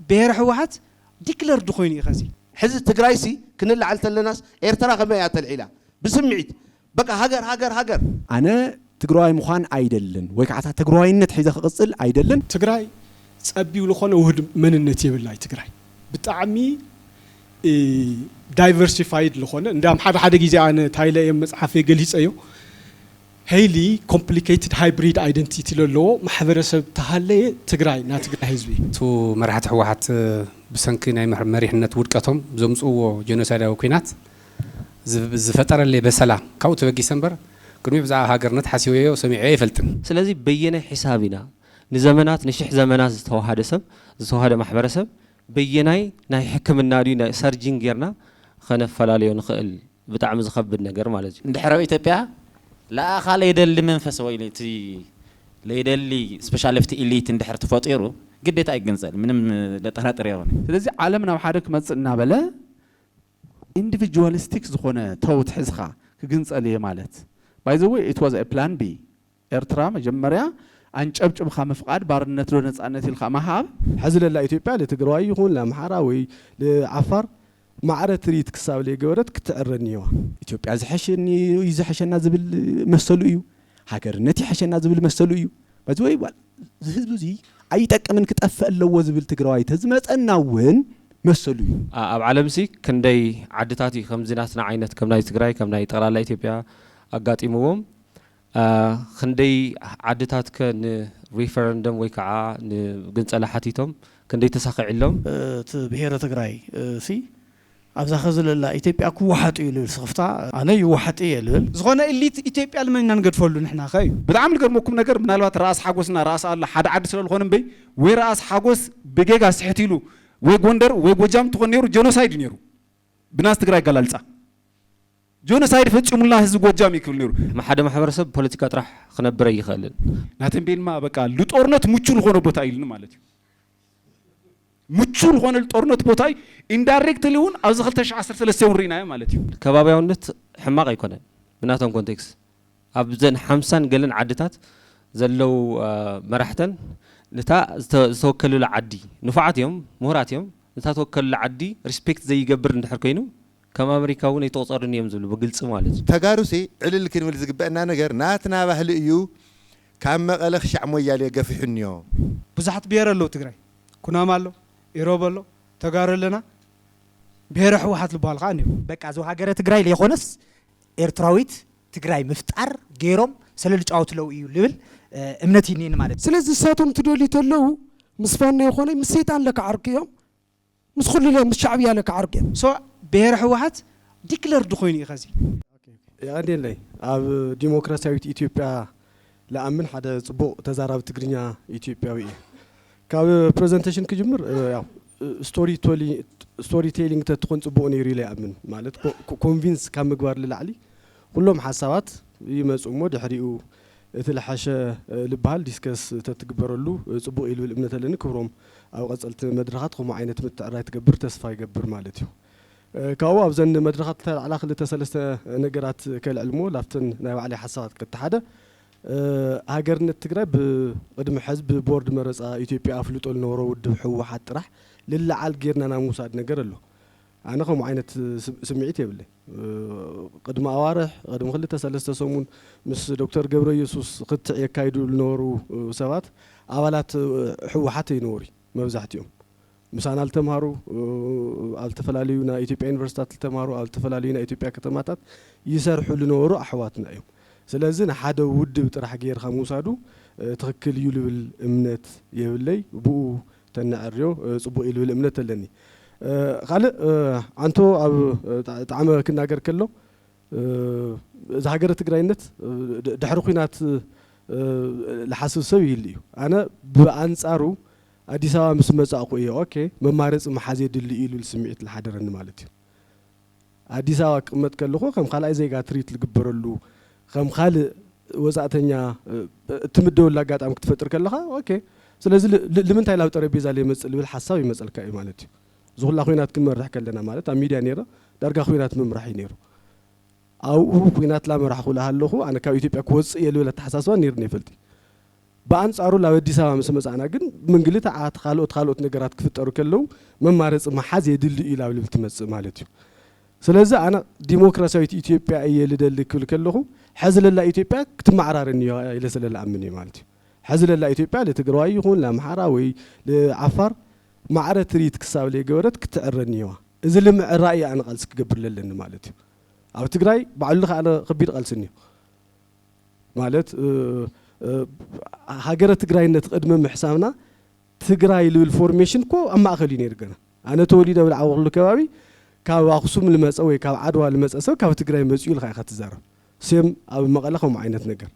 بهر حوحات ديكلر دخويني خزي حزب تجرايسي كنا اللي على الناس إيرترا كما يعتلعلا بسمعت بقى هجر أنا تجراي مخان عيدلن ويكعتها تجراي نتحيز خقصل عيدلن تجراي تأبي ولخانة وهد من النتيجة بالله تجراي بتعمي diversified لخانة ندام حدا جيزي أنا تايلا يمس حفي جليس أيو هيلي complicated hybrid identity للو محبرسة تهلي تجراي نا تجراي حزبي تو مرحة حوحات بسنكنا مريحنا توركاتهم زمسو جنوسايد أو كينات زفترة اللي بسلا كوت بقي سنبر كرمي بزع هاجرنت حسيوية وسميعية فلتم سلازي بينا حسابنا نزمنات نشح زمنات زتوهاد سب زتوهاد محبرسب بيناي ناي حكم النادي ناي سارجين غيرنا خنا فلاليو نخل بتاع مزخبد نجر مالتي ندحروا إثيوبيا لا خال يدل منفس ويلتي لا يدلي سبيشاليتي إليت ندحر تفاطيرو قديت أي جنزل منهم لتهرات رياضي سلازي عالمنا وحدك متصنا بلا individualistic زخونة توت حزخة كجنس عليه مالت by the way it was a plan B إرترا مجمريا أنش أبجب خام فقاد بارنت لو نص الخامهاب حزل الله إثيوبيا لتجرواي يكون لمحراوي لعفر معرة تريد كساب لي جورت كتعرنيوا إثيوبيا زحشني يزحشنا زبل مسلويو هاجر نتي حشنا زبل مسلويو by the way زي أيتك من كتأفل لو زبل تجرواي تزمت النوين مسلوي أب عالمسي كندي عدتاتي خمزيناتنا عينت كم ناي تجراي كم ناي تقرأ لا إثيوبيا أقاتي موهم خندي عدتات كن ريفرندم ويكعا نجنس على حتيتهم كندي تساقع علهم بهيرة تجراي سي أبزا خزل الله إثيوبيا كو واحد إلى الصفتا أنا يوحد إلى زغنا اللي إثيوبيا لما ننقد فلو نحنا خاي بتعمل قرمكم نجر من الوقت رأس حاجوسنا رأس الله حد عد سر الخونم بي ورأس حاجوس بجيجا سحتيلو ويغوندر ويغوجام تغنيرو جينوسايد نيرو بناس تجراي قلالصا جينوسايد فتشم الله حزب وجام يكفل نيرو ما حدا محبرسب بوليتيكا طرح خنبر يخلل ناتن بين ما بقى لطورنت مچول ሆኖ ቦታ ይልን ማለት مچول ሆነ لطورنت ቦታይ ኢንዳይሬክትሊ ውን አብዝ 2013 ወሪና ማለት ከባባያውነት ሕማቅ አይኮነን ብናቶም ኮንቴክስት አብዘን 50 ገለን ዓድታት ዘለው መራሕተን ነታ ዝተወከሉ ለዓዲ ንፋዓት እዮም ምሁራት እዮም ነታ ተወከሉ ለዓዲ ሪስፔክት ዘይገብር እንድሕር ኮይኑ كم أمريكا ون يتوصلون يمزلوا بقلص مالج تجارسي علل الكلمة اللي زقبنا نجار ناتنا بهليو كم مقالخ شعمو يالي قفح النيوم بزحت بير اللو تجري كنا مالو يروب اللو تجار لنا بيرح واحد البالغاني بقى زو هاجر تجري لي خونس إرتراويت تجري مفتقر غيرهم سللج أوت لو يو ليفل امنتي نين مالت سلازي ساتهم تدولي تلو مصفان يخوني مسيتان لك عرقيهم مسخل لهم الشعبية لك عرقيهم سو بهر حوحات ديكلر دخويني خزي يعني لي أب ديمقراطية إثيوبيا لأمن حدا صبو تزارب تجرينا إثيوبياوي كاب برزنتيشن كجمر يا ستوري تيلينج تتكون صبو نيري لي أمن مالت كونفينس كم مقبار للعلي كلهم حسابات يمسؤمو دحريو تلحشة لبهال ديسكس تتكبرلو صبو إلو الأمنة اللي نكبرهم أو قصلت مدرخات خو معينة متعرّي تكبر تسفى يكبر مالتيو كاو أبزن مدرخات على خل تسلسة نجارات كالعلمو لافتن نوع عليه حسابات كتحدة هاجرنا التجرب قدم حزب بورد مرز إثيوبيا فلوت النورو ودحو حتى راح للعال جيرنا ناموساد نجار له أنا خو معينة سمعتي بالله قدم أوارح قدم خل تسلسة سومون مس دكتور جبر يسوس قطع يكايدو النورو سوات أولات حو حتى نوري ما بزحتيهم مسانا التمهارو التفلاليونا إثيوبيا يونيفرسيتات التمهارو التفلاليونا إثيوبيا كتماتات يسرحوا لنورو أحواتنا يوم سلازين حدا ود بطرح غير خموسادو تخكل يولو الامنت يولي بو تنعريو صبو يلو الامنت لني خالق انتو طعم كنا غير كله اذا هاجر تግራይነት دحر خوينات لحسب سب يليو انا بانصارو አዲስ አበባ መስመጻ ቆየ ኦኬ መማረጽ መሐዜ ድል ኢሉ ስምዒት ለሐደረን ማለት እዩ አዲስ አበባ ቅመት ከልኹ ከም ኻላይ ዘይጋ ትሪት ልግበረሉ ከም ኻል ወዛተኛ ትምደውላ አጋጣም ክትፈጥር ከለኻ ኦኬ ስለዚህ ለምንታይ ላው ጠረጴዛ ላይ መጽል ብል ሐሳብ ይመጽልካ ማለት እዩ ዝሁላ ኾይናት ክመርሕ ከለና ማለት ኣብ ሚድያ ነይረ ዳርጋ ኾይናት መምራሕ ነይሩ አው ኾይናት ላ መራሕ ኹላ ሃለኹ ኣነ ካብ ኢትዮጵያ ክወጽእ የልበለ ተሐሳስባ ነይርኒ ይፈልቲ በአንጻሩ ለአዲስ አበባ መስመጻና ግን መንግልት አት ካልኦት ነገራት ክፍጠሩ ከለው መማረጽ መሐዝ የድል ኢላው ልብትመጽ ማለት እዩ ስለዚህ አና ዲሞክራሲያዊት ኢትዮጵያ እየልደል ክብል ከለሁ ሐዝለላ ኢትዮጵያ ክትማዕራረን ይለሰለላ አምኔ ማለት እዩ ሐዝለላ ኢትዮጵያ ለትግራይ ይሁን ለአምሓራ ወይ ለዓፋር ማዕረ ትሪት ክሳብ ለገበረት ክትዕረንየዋ እዚ ለምዕራይ አና ቃልስ ክገብር ለለን ማለት እዩ ኣብ ትግራይ ባዕሉ ካለ ከቢድ ቃልስኒ ማለት ሃገረ ትግራይነት ቅድመ ምሕሳብና ትግራይ ልብል ፎርሜሽን ኮ አማእኸል ይነርገና አነ ተወሊደ ብልዓወሉ ከባቢ ካብ አክሱም ልመፀ ወይ ካብ ዓድዋ ልመፀ ሰብ ካብ ትግራይ መፅኡ ኢልካ ኢኻ ትዛረብ ሰም ኣብ መቐለ ከምኡ ዓይነት ነገር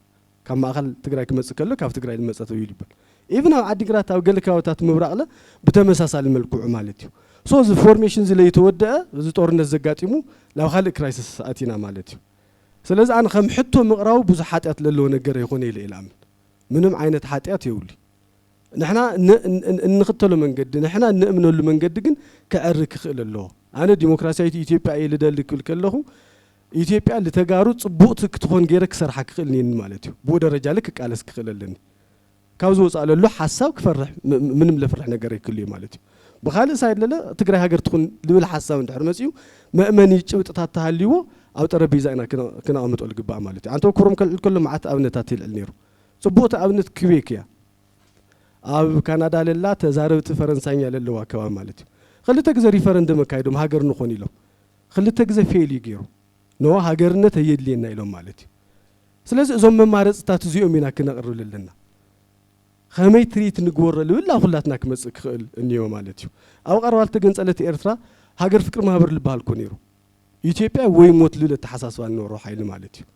ካብ ማእኸል ትግራይ ክመፅእ ከሎ ካብ ትግራይ ልመፀ ተባሂሉ ይባል ኢቭን ኣብ ዓዲግራት ኣብ ገለ ከባቢታት ምብራቕለ ብተመሳሳሊ መልክዑ ማለት እዩ ሶ እዚ ፎርሜሽን ዝለይተወደአ እዚ ጦርነት ዘጋጢሙ ላብ ካልእ ክራይሲስ ኣቲና ማለት እዩ ስለዚህ አን ከም ሕቶ ምቕራው ብዙ ሓጢያት ለለው ነገር ይኾነ ኢላም ምንም ዓይነት ሓጢያት ይውሊ ንሕና እንኽተሎ መንገዲ ንሕና ንእምነሉ መንገዲ ግን ክዕሪ ክኽእል ኣለዎ ኣነ ዲሞክራሲያዊት ኢትዮጵያ ልደሊ ክብል ከለኹ ኢትዮጵያ ልተጋሩ ጽቡቕቲ ክትኾን ገይረ ክሰርሓ ክኽእል ኒን ማለት እዩ ብኡ ደረጃ ልክ ቃለስ ክኽእል ኣለኒ ካብ ዝወፃእ ለሎ ሓሳብ ክፈርሕ ምንም ለፍርሕ ነገር ይክእል እዩ ማለት እዩ ብኻልእ ሳይድ ለለ ትግራይ ሃገር ትኹን ልብል ሓሳብ እንድሕር መፅኡ መእመኒ ጭብጥታት ተሃልይዎ ኣብ ጠረጴዛ ኢና ክነቕምጦ ልግባእ ማለት እዩ አንተ ኩሮም ከልዕል መዓት ኣብነታት ይልዕል ነይሩ ጽቡቕቲ ኣብነት ክቤክ እያ ኣብ ካናዳ ለላ ተዛረብቲ ፈረንሳይኛ ለለዋ ከባቢ ማለት እዩ ክልተ ግዜ ሪፈረንደም ኣካይዶም ሃገር ንኾን ኢሎም ክልተ ግዜ ፌል ይገይሩ ኖ ሃገርነት የድልየና ኢሎም ማለት እዩ ስለዚ እዞም መማረፅታት እዚኦም ኢና ክነቕርብ ለለና ከመይ ትሪት ንግበሮ ልብል ኣብ ኩላትና ክመፅእ ክኽእል እኒኦ ማለት እዩ ኣብ ቀረባ ዝተገንፀለት ኤርትራ ሃገር ፍቅሪ ማህበር ልበሃል ኮ ነይሩ ኢትዮጵያ ወይ ሞት ልብል ተሓሳስባ ልነበሮ ሓይሊ ማለት እዩ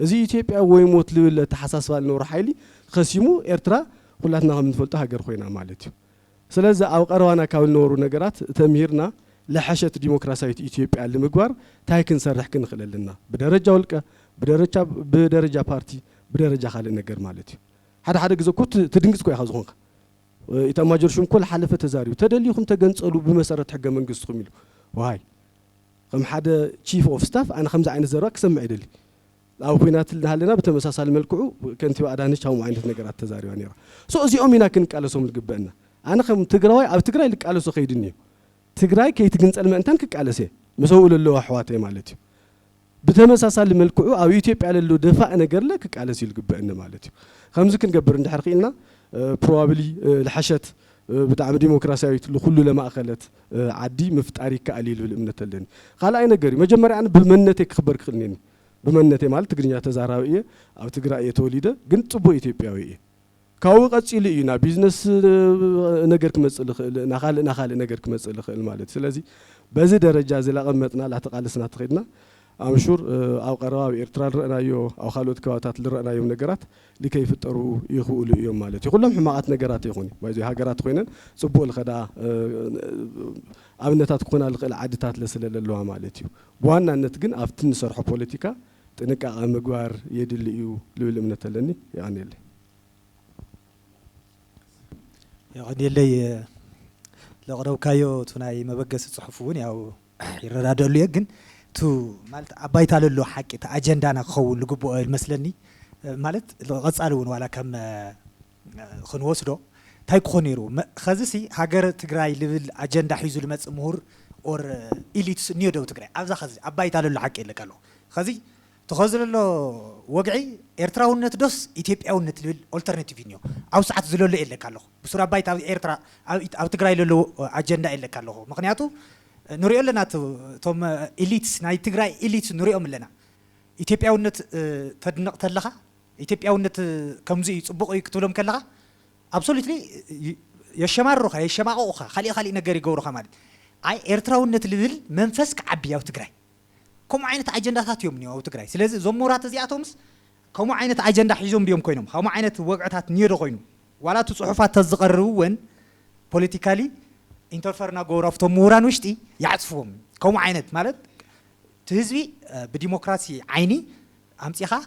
እዚ ኢትዮጵያ ወይ ሞት ልብል ተሓሳስባ ልነበሮ ሓይሊ ከሲሙ ኤርትራ ኩላትና ከም ንፈልጦ ሃገር ኮይና ማለት እዩ ስለዚ ኣብ ቀረባና ካብ ልነበሩ ነገራት ተምሂርና ለሐሸት ዲሞክራሲያዊት ኢትዮጵያ ንምግባር ታይ ክንሰርሕ ክንኽእል ኣለና ብደረጃ ውልቀ ብደረጃ ፓርቲ ብደረጃ ካልእ ነገር ማለት እዩ ሓደ ሓደ ግዜ እኮ ትድንግፅ ኮ ኢኻ ዝኾንካ ኢታማጆር ሹም ኮ ዝሓለፈ ተዛሪቡ ተደልዩኹም ተገንፀሉ ብመሰረት ሕገ መንግስትኩም ኢሉ ዋይ ከም ሓደ ቺፍ ኦፍ ስታፍ ኣነ ከምዚ ዓይነት ዘረባ ክሰምዕ ይደሊ ኣብ ኩናት ሃለና ብተመሳሳሊ መልክዑ ከንቲባ ኣዳነች ከምኡ ዓይነት ነገራት ተዛሪባ ነይራ ሶ እዚኦም ኢና ክንቃለሶም ዝግበአና ኣነ ከም ትግራዋይ ኣብ ትግራይ ልቃለሶ ከይድኒ እዩ ትግራይ ከይትግንፀል ምእንታን ክቃለሰ ምሰው ለለዋ ኣሕዋተይ ማለት እዩ ብተመሳሳሊ መልክዑ ኣብ ኢትዮጵያ ለሎ ደፋእ ነገር ለ ክቃለስ ይልግበአኒ ማለት እዩ ከምዚ ክንገብር እንድሕር ኽኢልና ፕሮባብሊ ልሓሸት ብጣዕሚ ዲሞክራሲያዊት ለኩሉ ለማእኸለት ዓዲ ምፍጣር ይከኣል እዩ ልብል እምነት ኣለኒ ካልኣይ ነገር እዩ መጀመርያ ኣነ ብመንነተይ ክኽበር ክኽእል ነኒ ብመንነተይ ማለት ትግርኛ ተዛራቢ እየ ኣብ ትግራይ እየ ተወሊደ ግን ጽቡቕ ኢትዮጵያዊ እየ ካብኡ ቀፂሉ እዩ ናብ ቢዝነስ ነገር ክመፅእ ልኽእል ናኻልእ ነገር ክመፅእ ልኽእል ማለት ስለዚ በዚ ደረጃ ዝለቐመጥና ላተቃለስና ትኸድና ኣምሹር ኣብ ቀረባ ኣብ ኤርትራ ልረአናዮ ኣብ ካልኦት ከባቢታት ልረአናዮም ነገራት ልከይፍጠሩ ይኽእሉ እዮም ማለት እዩ ኩሎም ሕማቃት ነገራት ይኹን ባይዞ ሃገራት ኮይነን ጽቡቕ ልኸዳ ኣብነታት ክኾና ልኽእል ዓድታት ለስለለለዋ ማለት እዩ ብዋናነት ግን ኣብቲ ንሰርሖ ፖለቲካ ጥንቃቐ ምግባር የድሊ እዩ ልብል እምነት ኣለኒ ይቐኒየለይ يقديلي لقدو كايو تناي مبغس صحفون ያው ይረዳዳሉ ግን ቱ ማለት አባይታ ለሎ ሐቂ አጀንዳና ከውን ልግቦ መስለኒ ማለት ቀጻሉን ዋላ ከም ክንወስዶ ታይ ኮኔሩ ከዚሲ ሀገር ትግራይ ልብል አጀንዳ ሒዙ ልመጽ ምሁር ኦር ኢሊትስ ኒዮደው ትግራይ አብዛ ከዚ አባይታ ለሎ ሐቂ ለቀሎ ከዚ ተኸዝለሎ ወግዒ ኤርትራውነት ዶስ ኢትዮጵያውነት ልብል ኦልተርናቲቭ ኒዮ አው ሰዓት ዝለሎ የለካለሁ ብሱራ ባይታ ኤርትራ አው ትግራይ ለሎ አጀንዳ የለካለሁ ምክንያቱ ኑሪዮ ለና ቶም ኢሊትስ ናይ ትግራይ ኢሊትስ ኑሪዮም ለና ኢትዮጵያውነት ተድንቕ ተለኻ ኢትዮጵያውነት ከምዚ ጽቡቕ ይክትብሎም ከለኻ አብሶሉትሊ የሸማሩኻ የሸማቑኻ ኻሊ ነገር ይገብሩኻ ማለት አይ ኤርትራውነት ልብል መንፈስ ከዓብያው ትግራይ كم عينة أجندة تاتيوم نيو تقرأي سلزي زمورات زياتهمس كم عينة أجندة حيزوم بيوم كوينهم كم عينة وقعتها نيرو كوينو ولا تصحفات تزقرون politically interferنا جورافتو موران وشتي يعطفهم كم عينة مالت تهزبي بديمقراطية عيني أمسيخا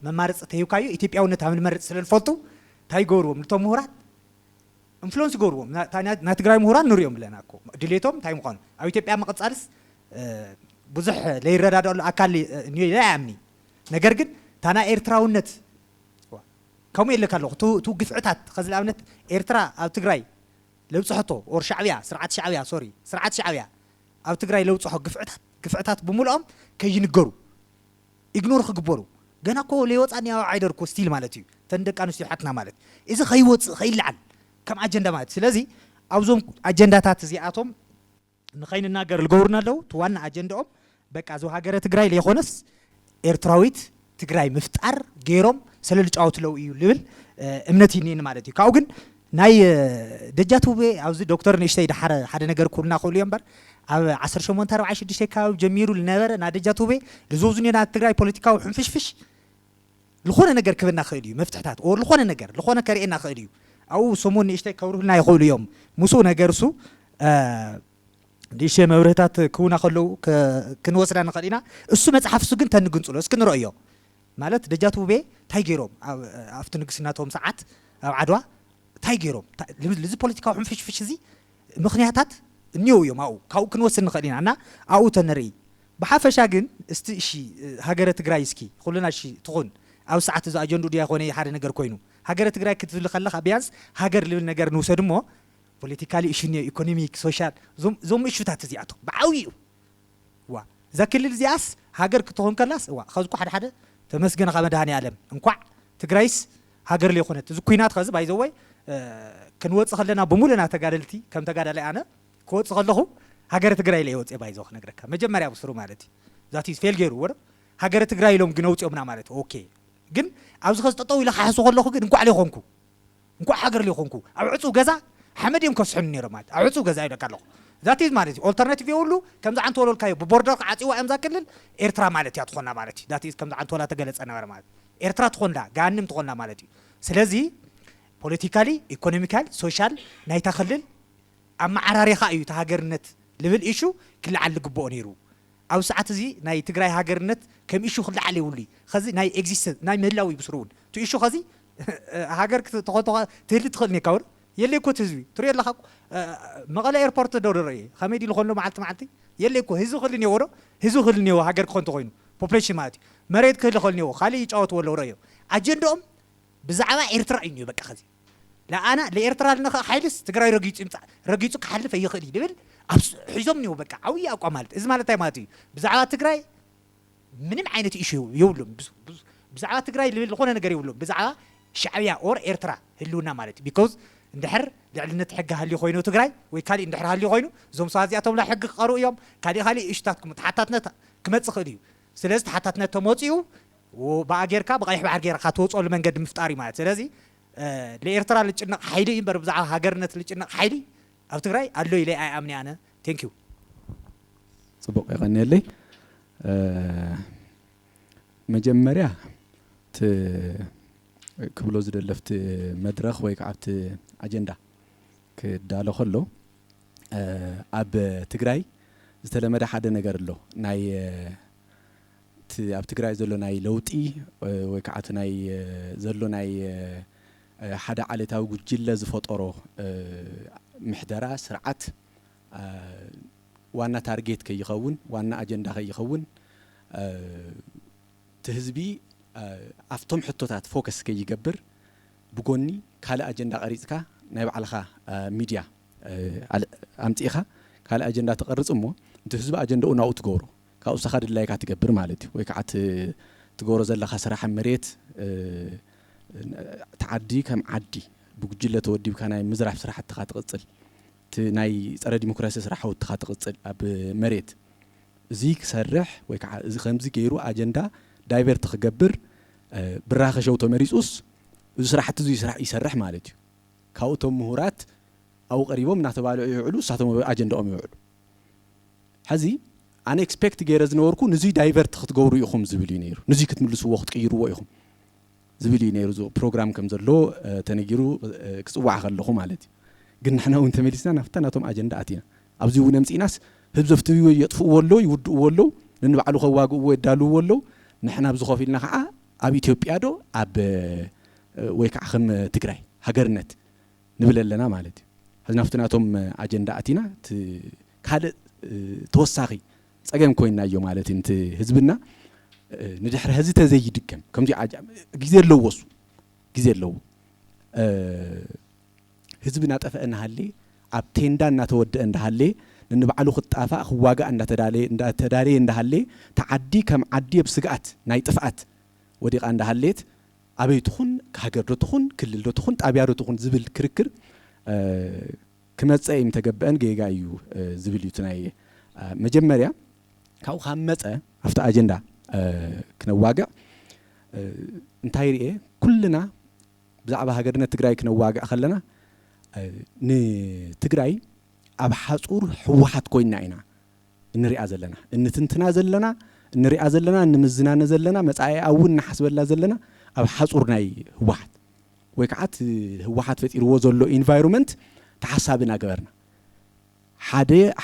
ممارس تيوكايو إثيوبيا ونتعامل ممارس سلالفوتو تاي جوروم لتو مورات influence جوروم نا تقرأي موران نوريوم لنا كو دليتهم تاي مقان أو إثيوبيا ما قد صارس بزح ليردادو أكل نيو لا أمني نجرجن تانا إيرتراونت كم يلك الله تو قفعتات خذ الأمنت إيرترا أو تجري لو صحته أو شعبية سرعة شعبية أو تجري لو صح قفعتات بملأم كي ينقروا إجنور خجبروا جنا كو ليوت أني عيدر كو ستيل مالتي تندك أنا سيحتنا مالت إذا خيوت خيلعن كم أجندة مالت سلازي أوزم أجندة تاتزياتهم نخين الناقر الجورنا لو توان أجندهم بك أزو هاجر تجري ليخونس إيرتراويت تجري مفتقر غيرهم سللج أوت لو إيو ليفل أمنتي نين مالتي كأوجن ناي دجاتو بي أوزي دكتور نشتي ده حدا نجار كلنا خولي أمبر أو عصر شو منتر وعايش دشتي كاو جميرو النبر نادجاتو بي لزوزني ناد تجري بوليتيكا وحنفش لخونا نجار كبرنا خيريو مفتحتات أو لخونا نجار لخونا كرينا خيريو أو سمون نشتي كورو لنا يقول يوم مسو نجارسو ديش مورتات كونا خلو كنوصلنا نقلينا السمة حفظ جن تنقنصلو اسكن رأيه مالت دجاتو بي تايجيروم أفتن قسناتهم ساعات أو عدوى تايجيروم لذي بوليتيكا وحنفش زي مخنياتات نيو يوم أو كاو كنوصل نقلينا أنا أو تنري بحافش أجن استشي هاجرة تجرايسكي خلونا شيء تغن أو ساعات إذا أجندو دي أخوني حار نجار كوينو هاجرة تجراي كتفل خلق أبيانس هاجر لول نجار نوسدمو بوليتيكالي إشنيا إيكونوميك سوشيال زوم إيشو تاتزياتو بعويو وا ذاكر الزياس هاجر كتغن كلاس وا خذكو حد تمسجن غمداني عالم انقع تجرايس هاجر لي خونت زكوينات خذ بايزوي كنوص خلنا بمولنا تجادلتي كم تجادل أنا كوت خلهم هاجر تجراي لي وص بايزو خنقرك مجمريا بسرو مالتي ذاتي فيل غيرو ور هاجر تجراي لهم جنوت يومنا مالتي أوكي جن عاوز خذ تطوي لك حاسو خلهم جن انقع لي خونكو انقع هاجر لي خونكو أبعثوا جزا حمد يمكن سحني رمات أبعثوا جزا يدك الله ذاتي مالتي alternative يقولوا كم زعان تولو الكايو ببوردر عطيوا أمزا كلل إيرترا مالتي أتخوننا مالتي ذاتي كم زعان تولا تجلس أنا ورمات إيرترا تخوننا جانم تخوننا مالتي سلازي politically economically social نايتا خلل أما عراري خايو تهاجرنت level issue كل علق بونيرو أو ساعات زي ناي تجري هاجرنت كم issue خل عليه ولي خزي ناي exist ناي ملاوي بسرون تو issue خزي هاجر تقول تهلي تخلني كور يلي كو تزوي تري الله خاكو مقالة ايربورت دوري خميدي لخلو معلتي يلي كو هزو خلني ورو هزو خلني و هاجر كون تخوينو population ماتي مريت كل خلني و خالي يجاوت ولا وريو أجندهم بزعما إيرترا إنيو بقى خزي لا أنا لإيرترا لنا حيلس تقرأي رقيتك حل في يخدي دبل حزمني وبقى عوية أو عملت إذا ما ماتي بزعما تقرأي من عينة إيشو يولم بزعما تقرأي اللي خلنا نقري يولم بزعما شعبية أور إيرترا هلونا مالتي because اندحر لعلنا حق هاللي خوينو تقرأي ويكالي اندحر هاللي خوينو زوم صازياتهم لا حق قارو يوم كالي خالي إشتاتكم تحتاتنا كمت خديو سلست تحتاتنا تموتيو وباجيركا بقى يحب عجيرك خاتوص ولا من قد مفتاري معه سلازي لإيرترا اللي جنا حيلي ينبر بزعها هاجرنت اللي جنا حيلي أو تقرأي قال له يلي أمني أنا thank you صبق يغني لي مجمريا كبلو زد لفت مدرخ ويكعبت أجندة كدالو خلو أب تقرأي زتلمد حدا نجار له ناي أب تقرأي زلو ناي لوتي ويكعبت ناي زلو ناي حدا على تاوج جلة زفطره محدرة سرعة وانا تارجيت كي يخون وانا أجندة كي يخون تهزبي أفتم حطوتات فوكس كي يجبر بقولني كلا أجندة قريتك نايب على خا ميديا أمتيخا كلا أجندة تقرص أمه تهزبي أجندة أنا أتجورو كأوسخاد الله كاتجبر مالتي ويكعت تجورو زل خسر حمريت تعدي كم عدي بوجلة تودي بكناي مزرعة بصراحة تقاطع ناي صار ديمقراطية صراحة وتقاطع أب مريت زيك سرح ويكع خمسة كيرو أجندة دايفر تخجبر براخ شو تماريسوس وصراحة تزوي يسرح مالتي كاوتهم مهورات أو قريبهم نعتبر يعلو ساعتهم أجندة أم يعلو هذي أنا expect جيرز نوركو نزي دايفر تخجورو يخم زبلينير نزي كتملسوا وقت كيرو ويخم زبلينير زو برنامج كم زلوا تنجرو كسوع خلهم مالتي قلنا إحنا وأنت مليسنا نفتنا توم أجندة أتينا أبزيو نمسي ناس هبزفتوا يطفوا ولو يودوا ولو لأنه بعلو خواجو ودالو ولو نحنا بزخافيلنا خاء أبي تيوبيادو أب ويك عخم تجري هجرنت نبل لنا مالتي هذا نفتنا توم أجندة أتينا كهذا توسعي سأجمع كوينا يوم مالتي أنت هزبنا ندحر هذي تزيد كم دي عجب جزير لوصو ግዜ ኣለዎ ህዝብ ናጠፈአና ሃሌ ኣብ ቴንዳ እናተወደአ እንዳሃሌ ንባዕሉ ክጣፋእ ክዋጋእ እንዳተዳለየ እንዳሃሌ ተዓዲ ከም ዓዲ ብስግኣት ናይ ጥፍኣት ወዲቓ እንዳሃሌት ኣበይ ትኹን ሃገር ዶ ትኹን ክልል ዶ ትኹን ጣብያ ዶ ትኹን ዝብል ክርክር ክመፀ ይምተገብአን ጌጋ እዩ ዝብል እዩ ናይ መጀመርያ ካብኡ ካብ መፀ ኣብቲ ኣጀንዳ ክነዋግዕ እንታይ ርኤ ኩልና ብዛዕባ ሃገርነት ትግራይ ክነዋግዕ ከለና ንትግራይ ኣብ ሓጹር ሕወሓት ኮይና ኢና እንሪኣ ዘለና እንትንትና ዘለና እንሪኣ ዘለና ንምዝናነ ዘለና መጻኢ እውን ንሓስበላ ዘለና ኣብ ሓጹር ናይ ሕወሓት ወይ ከዓ ሕወሓት ፈጢርዎ ዘሎ ኢንቫይሮንመንት ተሓሳብና ገበርና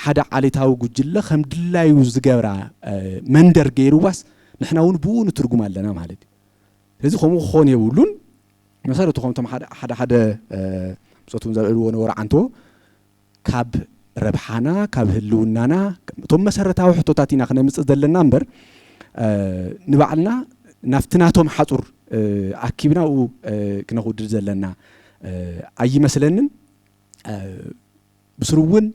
ሓደ ዓሌታዊ ጉጅለ ከም ድላዩ ዝገብራ መንደር ገይሩዋስ ንሕና እውን ብኡ ንትርጉም ኣለና ማለት እዩ ስለዚ ከምኡ ክኾን የብሉን መሰረቱ ከምቶም ሓደ ምሶቱም ዘልዕልዎ ነበሩ ዓንቶ ካብ ረብሓና ካብ ህልውናና እቶም መሰረታዊ ሕቶታት ኢና ክነምፅእ ዘለና እምበር ንባዕልና ናፍትናቶም ሓጹር ኣኪብና ኡ ክነኽውድድ ዘለና ኣይመስለንን ብስሩ እውን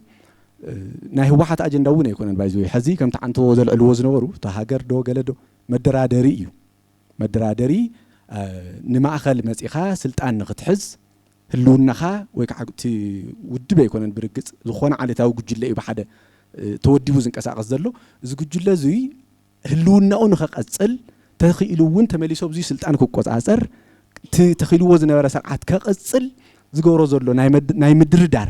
ናይ ህወሓት ኣጀንዳ እውን ኣይኮነን ባይዞ ሕዚ ከምቲ ዓንቶ ዘልዕልዎ ዝነበሩ ተሃገር ዶ ገለ ዶ መደራደሪ እዩ መደራደሪ ንማእኸል መፂኻ ስልጣን ንኽትሕዝ ህልውናኻ ወይ ከዓ ውድብ ኣይኮነን ብርግፅ ዝኾነ ዓሌታዊ ጉጅለ እዩ ብሓደ ተወዲቡ ዝንቀሳቐስ ዘሎ እዚ ጉጅለ እዙይ ህልውናኡ ንኸቐፅል ተኽኢሉ እውን ተመሊሶ ብዙይ ስልጣን ክቆፃፀር ተኽኢልዎ ዝነበረ ስርዓት ከቐፅል ዝገብሮ ዘሎ ናይ ምድርዳር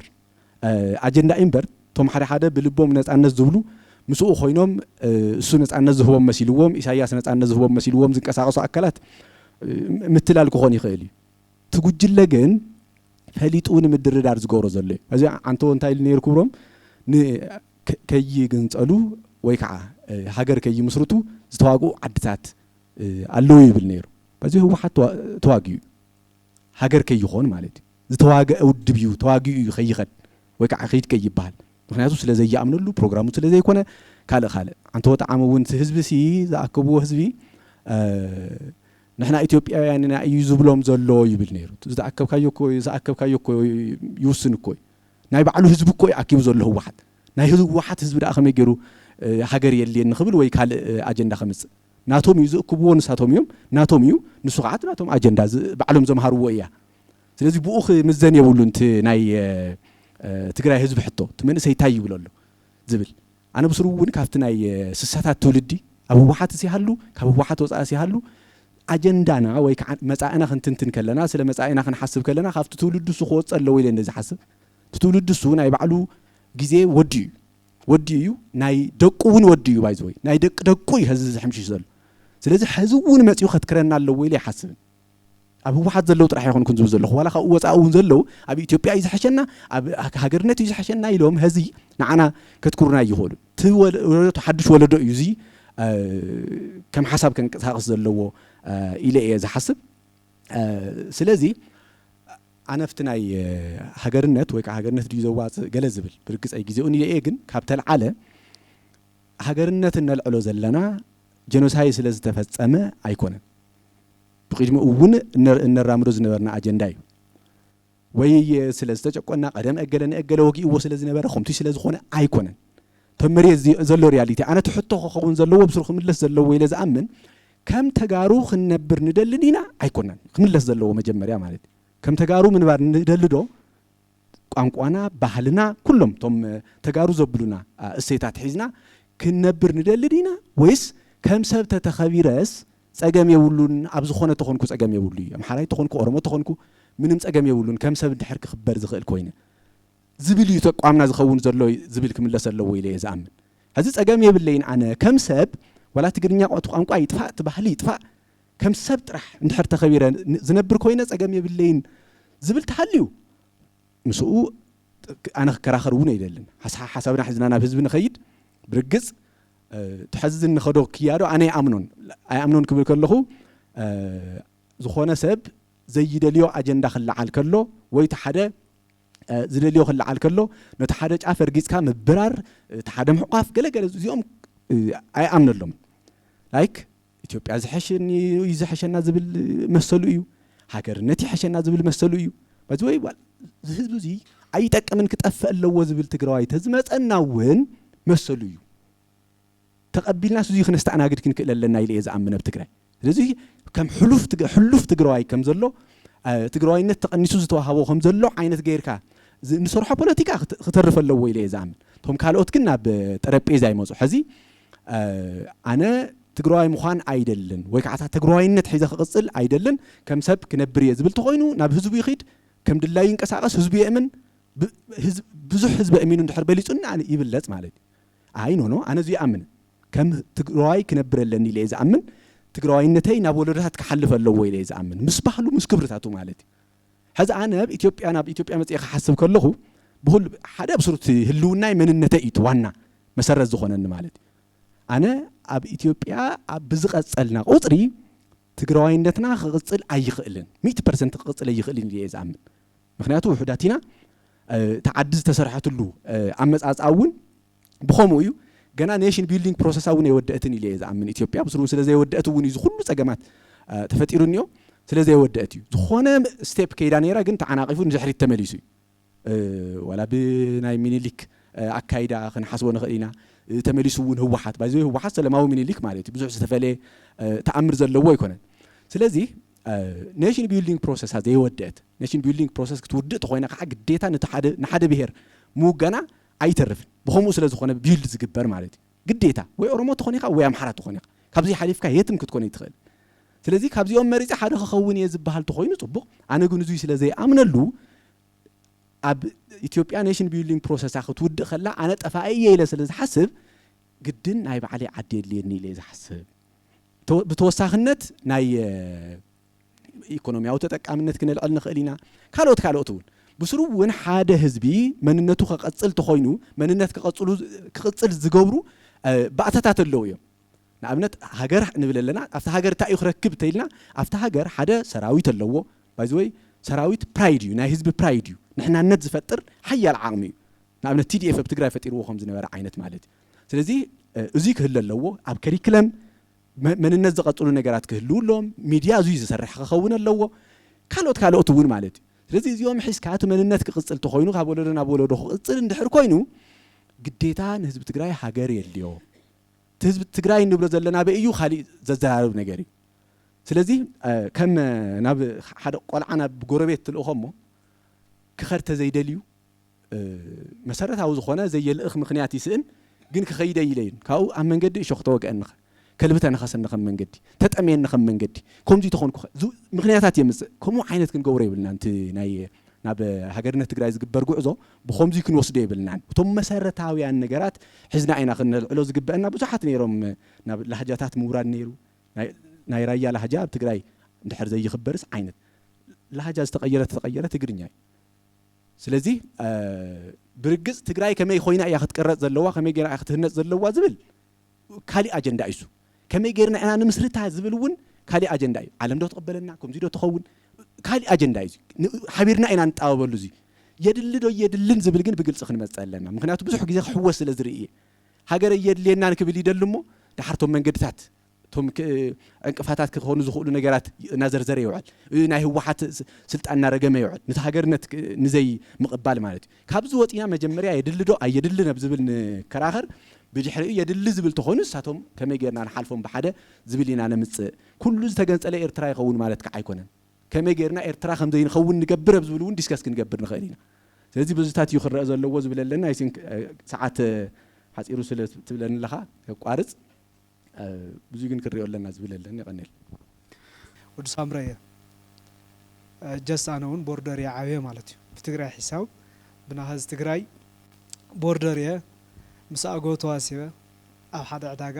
ኣጀንዳ እምበር ቶም ሓደ ብልቦም ነፃነት ዝብሉ ምስኡ ኮይኖም እሱ ነፃነት ዝህቦም መሲልዎም ኢሳያስ ነፃነት ዝህቦም መሲልዎም ዝንቀሳቐሱ ኣካላት ምትላል ክኾን ይኽእል እዩ ትጉጅለ ግን ፈሊጡ ንምድርዳር ዝገብሮ ዘሎ እዩ እዚ ዓንቶ እንታይ ኢሉ ነይሩ ክብሮም ከይግንፀሉ ወይ ከዓ ሃገር ከይምስርቱ ዝተዋግኡ ዓድታት ኣለዉ ይብል ነይሩ በዚ ህወሓት ተዋጊኡ ሃገር ከይኾን ማለት እዩ ዝተዋግአ ውድብ እዩ ተዋጊኡ እዩ ከይኸድ ወይ ከዓ ከይድከ ይበሃል ምክንያቱ ስለ ዘየኣምነሉ ፕሮግራሙ ስለ ዘይኮነ ካልእ ዓንቶ ወጣዓሚ እውን ህዝቢ ሲ ዝኣከብዎ ህዝቢ ንሕና ኢትዮጵያውያን ኢና እዩ ዝብሎም ዘሎ ይብል ነይሩ ዝኣከብካዮ እኮ ይውስን እኮ ናይ ባዕሉ ህዝቢ እኮ ኣኪቡ ዘሎ ህወሓት ናይ ህወሓት ህዝቢ ዳኣ ከመይ ገይሩ ሃገር የልየን ንኽብል ወይ ካልእ ኣጀንዳ ከምፅእ ናቶም እዩ ዝእክብዎ ንሳቶም እዮም ናቶም እዩ ንሱ ከዓ ናቶም ኣጀንዳ ባዕሎም ዘምሃርዎ እያ ስለዚ ብኡ ክምዘን የብሉንቲ ናይ ትግራይ ህዝቢ ሕቶ እቲ መንእሰይ እንታይ ይብል ኣሎ ዝብል ኣነ ብስሩ እውን ካብቲ ናይ ስሳታት ትውልዲ ኣብ ህወሓት ሲሃሉ ካብ ህወሓት ወፃኢ ሲሃሉ ኣጀንዳና ወይ ከዓ መጻኢና ክንትንትን ከለና ስለ መጻኢና ክንሓስብ ከለና ካብቲ ትውልዲ እሱ ክወፅእ ኣለዎ ኢለ እንደዚ ሓስብ እቲ ትውልዲ እሱ ናይ ባዕሉ ግዜ ወዲ እዩ ናይ ደቁ እውን ወዲ እዩ ባይዘወይ ናይ ደቁ እዩ ህዚ ዝሕምሽሽ ዘሎ ስለዚ ሕዚ እውን መፂኡ ከትክረና ኣለዎ ኢለ ይሓስብን ኣብ ህወሓት ዘለው ጥራሕ ይኹንኩን ዝብል ዘለኹ ዋላ ካብኡ ወፃኢ እውን ዘለው ኣብ ኢትዮጵያ እዩ ዝሓሸና ኣብ ሃገርነት እዩ ዝሓሸና ኢሎም ህዚ ንዓና ከትክሩና ይኽእሉ እቲ ወለዶ ሓድሽ ወለዶ እዩ እዚ ከም ሓሳብ ከንቀሳቐስ ዘለዎ ኢለ እየ ዝሓስብ ስለዚ ኣነፍቲ ናይ ሃገርነት ወይ ከዓ ሃገርነት ድዩ ዘዋፅእ ገለ ዝብል ብርግፀይ ግዜኡን ኢለ እየ ግን ካብ ተልዓለ ሃገርነት እነልዕሎ ዘለና ጀኖሳይድ ስለ ዝተፈፀመ ኣይኮነን ብቅድሚ እውን እነራምዶ ዝነበርና ኣጀንዳ እዩ ወይ ስለ ዝተጨቆና ቀደም እገለ ወጊእዎ ስለ ዝነበረ ከምቲ ስለ ዝኾነ ኣይኮነን ቶም መሬት ዘሎ ሪያሊቲ ኣነ ትሕቶ ክኸውን ዘለዎ ብስሩ ክምለስ ዘለዎ ኢለ ዝኣምን ከም ተጋሩ ክንነብር ንደልን ኢና ኣይኮነን ክምለስ ዘለዎ መጀመርያ ማለት ከም ተጋሩ ምንባር ንደልዶ ቋንቋና ባህልና ኩሎም ቶም ተጋሩ ዘብሉና እሴታት ሒዝና ክንነብር ንደልን ኢና ወይስ ከም ሰብ ተተኸቢረስ ፀገም የብሉን ኣብ ዝኾነ ተኾንኩ ፀገም የብሉ እዩ ኣምሓራይ ተኾንኩ ኦሮሞ ተኾንኩ ምንም ፀገም የብሉን ከም ሰብ ድሕር ክኽበር ዝኽእል ኮይነ ዝብል እዩ ተቋምና ዝኸውን ዘሎ ዝብል ክምለስ ኣለዎ ኢለ እየ ዝኣምን ሕዚ ፀገም የብለይን ኣነ ከም ሰብ ወላ ትግርኛ ቋንቋ ይጥፋእ እቲ ባህሊ ይጥፋእ ከም ሰብ ጥራሕ እንድሕር ተኸቢረ ዝነብር ኮይነ ፀገም የብለይን ዝብል ተሃልዩ ምስኡ ኣነ ክከራኸር እውን ኣይደልን ሓሳብና ሒዝና ናብ ህዝቢ ንኸይድ ብርግፅ ትሕዝን ንኸዶ ክያዶ ኣነ ኣይኣምኖን ክብል ከለኹ ዝኾነ ሰብ ዘይደልዮ ኣጀንዳ ክለዓል ከሎ ወይ እቲ ሓደ ዝደልዮ ክለዓል ከሎ ነቲ ሓደ ጫፍ ኣርጊፅካ ምብራር እቲ ሓደ ምሕቋፍ ገለገለ እዚኦም ኣይኣምነሎም ላይክ ኢትዮጵያ ዝሐሸና ዝብል መሰሉ እዩ ሃገርነት ይሐሸና ዝብል መሰሉ እዩ ባዝወይ ህዝብ እዚ ኣይጠቀምን ክጠፍእ ኣለዎ ዝብል ትግራዋይ ተዝመፀናውን መሰሉ እዩ ተቀቢልና እዚ ክነስተኣናግድ ክንክእል ኣለና ኢለ ዝኣምነ ብትግራይ ስለዚ ከም ሕሉፍ ትግራዋይ ከም ዘሎ ትግራዋይነት ተቀኒሱ ዝተዋሃቦ ከም ዘሎ ዓይነት ገይርካ ንሰርሖ ፖለቲካ ክተርፍ ኣለዎ ኢለ ዝኣምን ቶም ካልኦት ግን ናብ ጠረጴዛ ይመፁ ሕዚ ኣነ ትግራዋይ ምዃን ኣይደልን ወይ ከዓ ትግራዋይነት ሒዘ ክቅፅል ኣይደልን ከም ሰብ ክነብር እየ ዝብል ተኮይኑ ናብ ህዝቡ ይኺድ ከም ድላይ ይንቀሳቀስ ህዝቡ የእምን ብዙሕ ህዝቢ እሚኑ እንድሕር በሊፁና ይብለጽ ማለት ኣይ ኖ ኣነ እዚ ይኣምን ከም ትግራዋይ ክነብር ኣለኒ ኢለ ዝኣምን ትግራዋይነተይ ናብ ወለዶታት ክሓልፍ ኣለዎ ኢለ ዝኣምን ምስ ባህሉ ምስ ክብርታቱ ማለት ሕዚ ኣነ ናብ ኢትዮጵያ መፅእ ክሓስብ ከለኹ ብኩል ሓደ ብስሩት ህልውናይ መንነተይ እዩ ዋና መሰረት ዝኾነኒ ማለት ኣነ ኣብ ኢትዮጵያ ኣብ ብዝቐፀልና ቁፅሪ ትግራዋይነትና ክቅፅል ኣይኽእልን 100% ክቅፅል ኣይኽእልን ኢለ ዝኣምን ምክንያቱ ውሕዳት ኢና ተዓዲ ዝተሰርሐትሉ ኣመፃፅኣ እውን ብኸምኡ እዩ ገና ኔሽን ቢልዲንግ ፕሮሰስ እውን የወደአትን ኢለ ዝኣምን ኢትዮጵያ ብስሩ ስለ ዘይወደአት እውን እዩ ኩሉ ፀገማት ተፈጢሩኒዮ ስለ ዘይወደአት እዩ ዝኾነ ስቴፕ ከይዳ ነይራ ግን ተዓናቂፉ ንድሕሪት ተመሊሱ እዩ ወላ ብናይ ሚኒሊክ ኣካይዳ ክንሓስቦ ንኽእል ኢና ተመሊሱ እውን ህወሓት ባይዞ ህወሓት ሰለማዊ ሚኒሊክ ማለት እዩ ብዙሕ ዝተፈለየ ተኣምር ዘለዎ ኣይኮነን ስለዚ ኔሽን ቢልዲንግ ፕሮሰስ ዘይወደአት ኔሽን ቢልዲንግ ፕሮሰስ ክትውድእ ተኮይና ከዓ ግዴታ ንሓደ ብሄር ምውገና ኣይተርፍን ብኸምኡ ስለ ዝኾነ ቢልድ ዝግበር ማለት እዩ ግዴታ ወይ ኦሮሞ ትኾን ኢኻ ወይ ኣምሓራ ትኾን ኢኻ ካብዚ ሓሊፍካ የትም ክትኮን ይትኽእል ስለዚ ካብዚኦም መሪፂ ሓደ ክኸውን እየ ዝበሃል ተኮይኑ ፅቡቕ ኣነ ግን እዙይ ስለ ዘይኣምነሉ ኣብ ኢትዮጵያ ኔሽን ቢልዲንግ ፕሮሰስ ክትውድእ ከላ ኣነ ጠፋኢ እየ ኢለ ስለ ዝሓስብ ግድን ናይ ባዕለይ ዓዲ የድልየኒ ኢለ ዝሓስብ ብተወሳኽነት ናይ ኢኮኖሚያዊ ተጠቃምነት ክንልዕል ንኽእል ኢና ካልኦት እውን ብስሩ እውን ሓደ ህዝቢ መንነቱ ክቐፅል ተኮይኑ መንነት ክቕፅል ዝገብሩ ባእታታት ኣለዉ እዮም ንኣብነት ሃገር ንብል ኣለና ኣብቲ ሃገር እንታይ እዩ ክረክብ ተይልና ኣብቲ ሃገር ሓደ ሰራዊት ኣለዎ ባይዘወይ ሰራዊት ፕራይድ እዩ ናይ ህዝቢ ፕራይድ እዩ ንሕናነት ዝፈጥር ሓያል ዓቕሚ እዩ ንኣብነት ቲዲኤፍ ኣብ ትግራይ ፈጢርዎ ከም ዝነበረ ዓይነት ማለት እዩ ስለዚ እዙይ ክህሉ ኣለዎ ኣብ ከሪክለም መንነት ዝቐፅሉ ነገራት ክህልው ኣለዎም ሚድያ እዙይ ዝሰርሕ ክኸውን ኣለዎ ካልኦት እውን ማለት እዩ ስለዚ እዚኦም ሒዝካ እቲ መንነት ክቕፅል ተኮይኑ ካብ ወለዶ ናብ ወለዶ ክቕፅል እንድሕር ኮይኑ ግዴታ ንህዝቢ ትግራይ ሃገር የድልዮ እቲ ህዝቢ ትግራይ እንብሎ ዘለና በእዩ ካሊእ ዘዘራርብ ነገር እዩ ስለዚ ከም ናብ ሓደ ቆልዓ ናብ ጎረቤት ትልእኾ እሞ ክኸድ ተዘይደልዩ መሰረታዊ ዝኾነ ዘየልእኽ ምክንያት ይስእን ግን ክኸይደ ኢለይን ካብኡ ኣብ መንገዲ እሾኽ ተወግአንኸ ከልብተ ንኸሰኒ ከም መንገዲ ተጠምየኒ ከም መንገዲ ከምዚ ተኾንኩ ምክንያታት የምፅእ ከምኡ ዓይነት ክንገብሮ የብልናንቲ ናይ ናብ ሃገርነት ትግራይ ዝግበር ጉዕዞ ብከምዚ ክንወስዶ የብልና እቶም መሰረታውያን ነገራት ሒዝና ኢና ክንልዕሎ ዝግበአና ብዙሓት ነይሮም ናብ ላህጃታት ምውራድ ነይሩ ናይ ራያ ላህጃ ኣብ ትግራይ እንድሕር ዘይኽበርስ ዓይነት ላህጃ ዝተቐየረ ትግርኛ እዩ ስለዚ ብርግፅ ትግራይ ከመይ ኮይና እያ ክትቀረፅ ዘለዋ ከመይ ጌራ እያ ክትህነፅ ዘለዋ ዝብል ካሊእ ኣጀንዳ እዩ ከመይ ጌርና ኢና ንምስርታ ዝብል እውን ካሊእ ኣጀንዳ እዩ ዓለም ዶ ተቐበለና ከምዚ ዶ ትኸውን ካሊእ ኣጀንዳ እዩ ሓቢርና ኢና ንጣበበሉ እዚ የድሊ ዶ የድልን ዝብል ግን ብግልፂ ክንመፅእ ኣለና ምክንያቱ ብዙሕ ግዜ ክሕወስ ስለ ዝርኢ ሃገር የድልየና ንክብል ይደሊ እሞ ዳሓርቶም መንገድታት ቶም ዕንቅፋታት ክኾኑ ዝኽእሉ ነገራት እናዘርዘረ ይውዕል ናይ ህወሓት ስልጣን እናረገመ ይውዕል ነቲ ሃገርነት ንዘይ ምቕባል ማለት እዩ ካብዚ ወፂና መጀመርያ የድሊ ዶ ኣየድልን ኣብ ዝብል ንከራኸር ብድሕሪኡ የድሊ ዝብል ተኾይኑ ንሳቶም ከመይ ጌርና ንሓልፎም ብሓደ ዝብል ኢና ነምፅእ ኩሉ ዝተገንፀለ ኤርትራ ይኸውን ማለት ከዓ ኣይኮነን ከመይ ጌርና ኤርትራ ከምዘይ ንኸውን ንገብር ኣብ ዝብል እውን ዲስከስ ክንገብር ንኽእል ኢና ስለዚ ብዙታት እዩ ክረአ ዘለዎ ዝብል ኣለና ይሲን ሰዓት ሓፂሩ ስለ ትብለኒ ኣለኻ ቋርፅ ብዙ ግን ክሪኦ ኣለና ዝብል ኣለኒ ይቐኒል ወዲ ሳምረ እየ ጀስ ኣነ እውን ቦርደር እየ ዓብየ ማለት እዩ ብትግራይ ሒሳብ ብናህዝ ትግራይ ቦርደር እየ ምስ ኣጎቶ ዋሲበ ኣብ ሓደ ዕዳጋ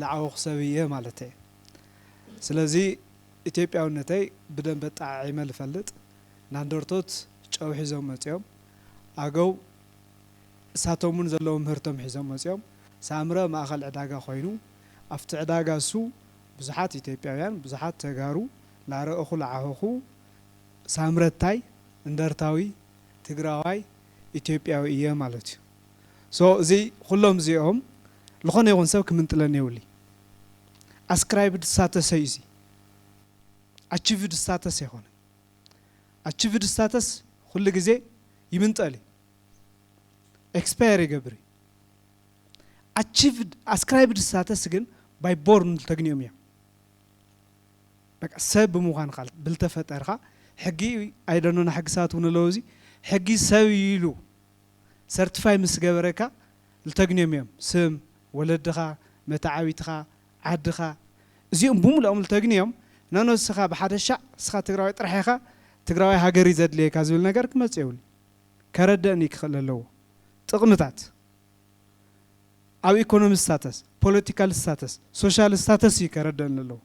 ለዓወኹ ሰብ እየ ማለት እየ ስለዚ ኢትዮጵያውነተይ ብደንብ ጣዒመ ልፈልጥ ናንደርቶት ጨው ሒዞም መፅኦም ኣገው እሳቶም እውን ዘለዎም ምህርቶም ሒዞም መፅኦም ሳምረ ማእኸል ዕዳጋ ኮይኑ ኣብቲ ዕዳጋ እሱ ብዙሓት ኢትዮጵያውያን ብዙሓት ተጋሩ ላረእኹ ለዓኸኹ ሳምረታይ እንደርታዊ ትግራዋይ ኢትዮጵያዊ እየ ማለት እዩ ሶ እዚ ኩሎም እዚኦም ዝኾነ ይኹን ሰብ ክምንጥለን የብሊ ኣስክራይብድ ሳተሰይ እዚ achieved status يكون achieved status كل جزء يمنطلي expire يقبري achieved ascribed status جن by born تغنيهم يا بق سب مخان قال بالتفترخا حقي ايدنو حق ساتون لوزي حقي سويلو سيرتيفاي مسغبركا لتغنيهم يم سم ولدخا متعاويتخا عدخا زيهم بملኦም لتغنيهم نانو سخا بحد الشع سخا تግራوي طرحيخا تግራوي هاغري زدليكا زول ነገር كمصيول كردني كخللو ጥቅምታት ኣብ ኢኮኖሚ ስታተስ ፖለቲካል ስታተስ ሶሻል ስታተስ ይከረደንለው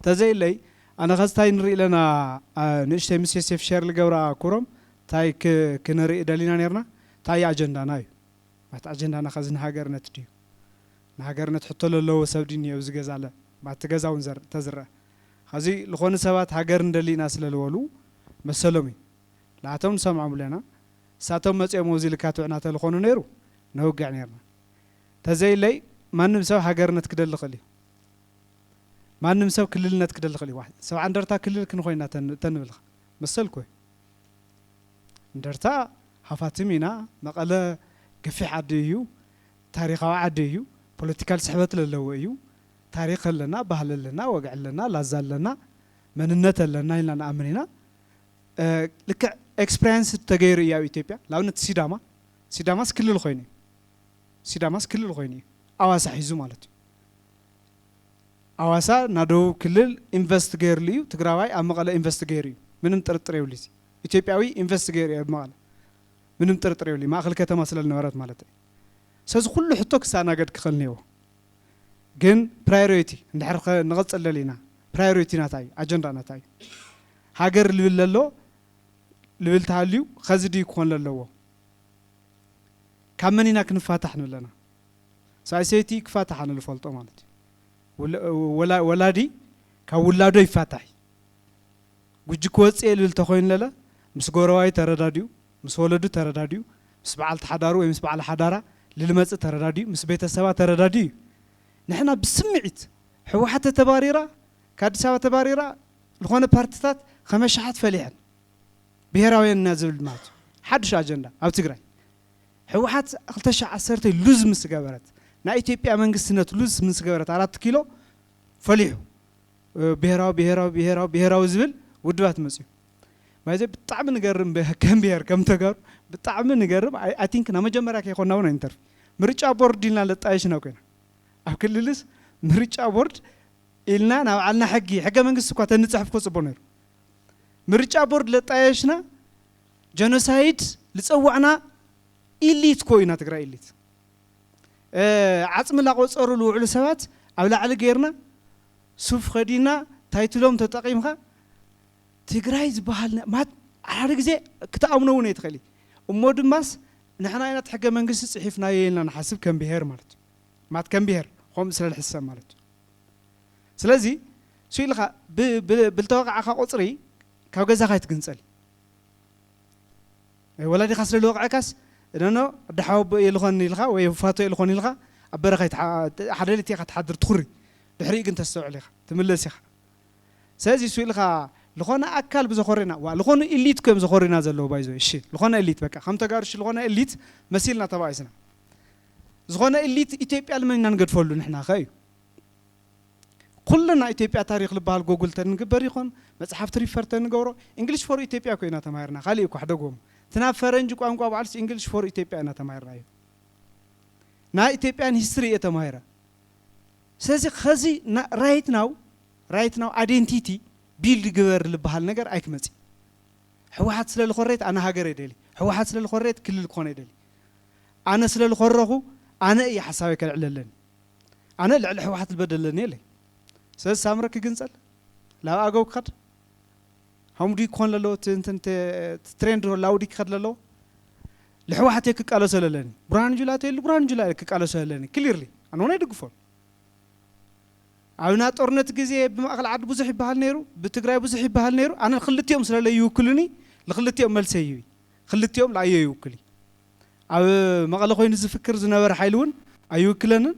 ተዘይለይ ኣነ ኸስታይ ንርኢ ለና ንእሽተይ ምስ ዮሴፍ ሸር ልገብራ ኩሮም ታይ ክንርኢ ደሊና ነርና ታይ ኣጀንዳና እዩ ማት ኣጀንዳና ኸዝን ሃገርነት ድዩ ንሃገርነት ሕቶ ለለው ሰብዲን እዩ ዝገዛለ ማት ገዛውን ዘር ተዝረ ኸዚ ልኾነ ሰባት ሃገር እንደሊና ስለልወሉ መሰሎም ላቶም ሰምዓም ለና ሳቶም መጽኦም ወዚ ልካትዕና ተልኾኑ ነይሩ ነውግዕ ነርና ተዘይለይ ማንም ሰው ሃገርነት ክደል ኸሊ ማንም ሰው ክልልነት ክደል ኸሊ ዋሕድ ሰው አንደርታ ክልል ክንኾይና ተንብልኻ መሰልኩ እንደርታ ሃፋትሚና መቐለ ገፊሕ ዓዲ እዩ ታሪኻዊ ዓዲ እዩ ፖለቲካል ስሕበት ለለዎ እዩ ታሪኽ ኣለና ባህል ኣለና ወግዕ ኣለና ላዛ ኣለና መንነት ኣለና ኢልና ንኣምኒና ልክዕ ኤክስፔሪንስ ተገይሩ እዩ ኣብ ኢትዮጵያ ላብነት ሲዳማስ ክልል ኮይኑ ሲዳማስ ክልል ኮይኑ ኣዋሳ ሒዙ ማለት እዩ ኣዋሳ ናደው ክልል ኢንቨስት ገይርሉ እዩ ትግራዋይ ኣብ መቐለ ኢንቨስት ገይሩ እዩ ምንም ጥርጥር የብሉ ኢትዮጵያዊ ኢንቨስት ገይሩ እዩ ኣብ መቐለ ምንም ጥርጥር የብሉ ማእኸል ከተማ ስለልነበረት ማለት እዩ ስለዚ ኩሉ ሕቶ ክሳናገድ ክኽእል ነይዎ ግን ፕራዮሪቲ እንድሕር ንቐፅል ለሊና ፕራዮሪቲ ናታይ ኣጀንዳ ናታይ ሃገር ልብል ለሎ ልብል ተሃልዩ ኸዚ ድዩ ክኾን ለለዎ ካብ መኒና ክንፋታሕ ንብለና ሳይሰይቲ ክፋታሕ ንልፈልጦ ማለት እዩ ወላዲ ካብ ውላዶ ይፋታሕ ጉጅ ክወፅእ ልብል ተኾይኑ ለለ ምስ ጎረዋይ ተረዳድዩ ምስ ወለዱ ተረዳድዩ ምስ በዓል ተሓዳሩ ወይ ምስ በዓል ሓዳራ ልልመፅእ ተረዳድዩ ምስ ቤተሰባ ተረዳድዩ ንሕና ብስምዒት ሕወሓት ተባሪራ ከአዲስ አበባ ተባሪራ ዝኾነ ፓርቲታት ከመሻሓት ፈሊሐን ብሄራውያንና ዝብል ማለት ሓድሽ አጀንዳ ኣብ ትግራይ ሕወሓት 2010 ሉዝ ምስ ገበረት ናይ ኢትዮጵያ መንግስትነት ሉዝ ምስ ገበረት 4 ኪሎ ፈሊሑ ብሄራዊ ዝብል ውድባት መፅዩ ማይዘ ብጣዕሚ ንገርም ከም ብሄር ከም ተጋሩ ብጣዕሚ ንገርም አይ ቲንክ ና መጀመሪያ ከይኮናው ነው ኢንተርቪው ምርጫ ቦርድ ኢልና ለጣይሽ ነው ኮይና ኣብ ክልልስ ምርጫ ቦርድ ኢልና ናብ ዓልና ሕገ መንግስት እኳ ተንጽሕፍ ኮ ጽቦ ነይሩ ምርጫ ቦርድ ለጣይሽና ጀኖሳይድ ልጸዋዕና ኢሊት ኮይና ትግራይ ኢሊት ዓጽም ላቆጸሩ ልውዕሉ ሰባት ኣብ ላዕሊ ገይርና ሱፍ ኸዲና ታይትሎም ተጠቂምኻ ትግራይ ዝበሃል ማት ሓደ ግዜ ክተኣምነው ነው ይትኸሊ እሞ ድማስ ንሕና ኢና ሕገ መንግስት ጽሒፍና የልና ንሓስብ ከም ብሄር ማለት ማት ከም ብሄር ሆም ስለ ልሕሰብ ማለት ስለዚ ስኢልኻ ብልተወቃዓኻ ቁጽሪ ካብ ገዛኻ ይትግንጸል ወላዲኻ ስለ ልወቅዓካስ እነኖ ድሓው ይልኾን ኢልኻ ወይ ፋቶ ይልኾን ኢልኻ ኣብ በረኻ ሓደ ልት ኢኻ ትሓድር ትኹሪ ድሕሪ ግን ተስተውዕል ኢኻ ትምለስ ኢኻ ስለዚ ስኢልኻ لخونا أكل بزخورنا ولخونا إليت كم زخورنا زلوا بايزو إشي لخونا إليت بكا خم تجارش لخونا إليت مسيلنا تبايزنا زخونا إليت إثيوبيا لمن نقد فلو نحنا خاي كلنا إثيوبيا تاريخ لبال جوجل تنقبري خون مصحف تريفر تنقورو إنجليش فور إثيوبيا كوينا تمايرنا خلي يكو حدا قوم تنا فرنج كو أنقوا بعرس إنجليش فور إثيوبيا أنا تمايرنا نا إثيوبيا هيستوري تمايرنا سازي خزي right now identity بيل جبر لبحال نجار أيك مزي حواحد سل الخريت أنا هاجر يدلي حواحد سل الخريت كل الكون يدلي أنا سل الخرّه أنا إيه حسابي كالعللني أنا الحواحد البدل لنيلي سل سامرك جنسل لا أجو خد هم دي كون للو تنت ترند ولا ودي خد للو الحواحد يك على سللني بران جلاتي البران جلاتي يك على سللني كليرلي أنا وين يدقفون عونا تورنت جزء بمأخل عد بزح بحال نيرو بتجري بزح بحال نيرو أنا خلتي يوم سلا يوكلني لخلتي يوم ملسيوي خلتي يوم لا يوكلي أو مقال خوين زفكر زناور حيلون أيوكلنا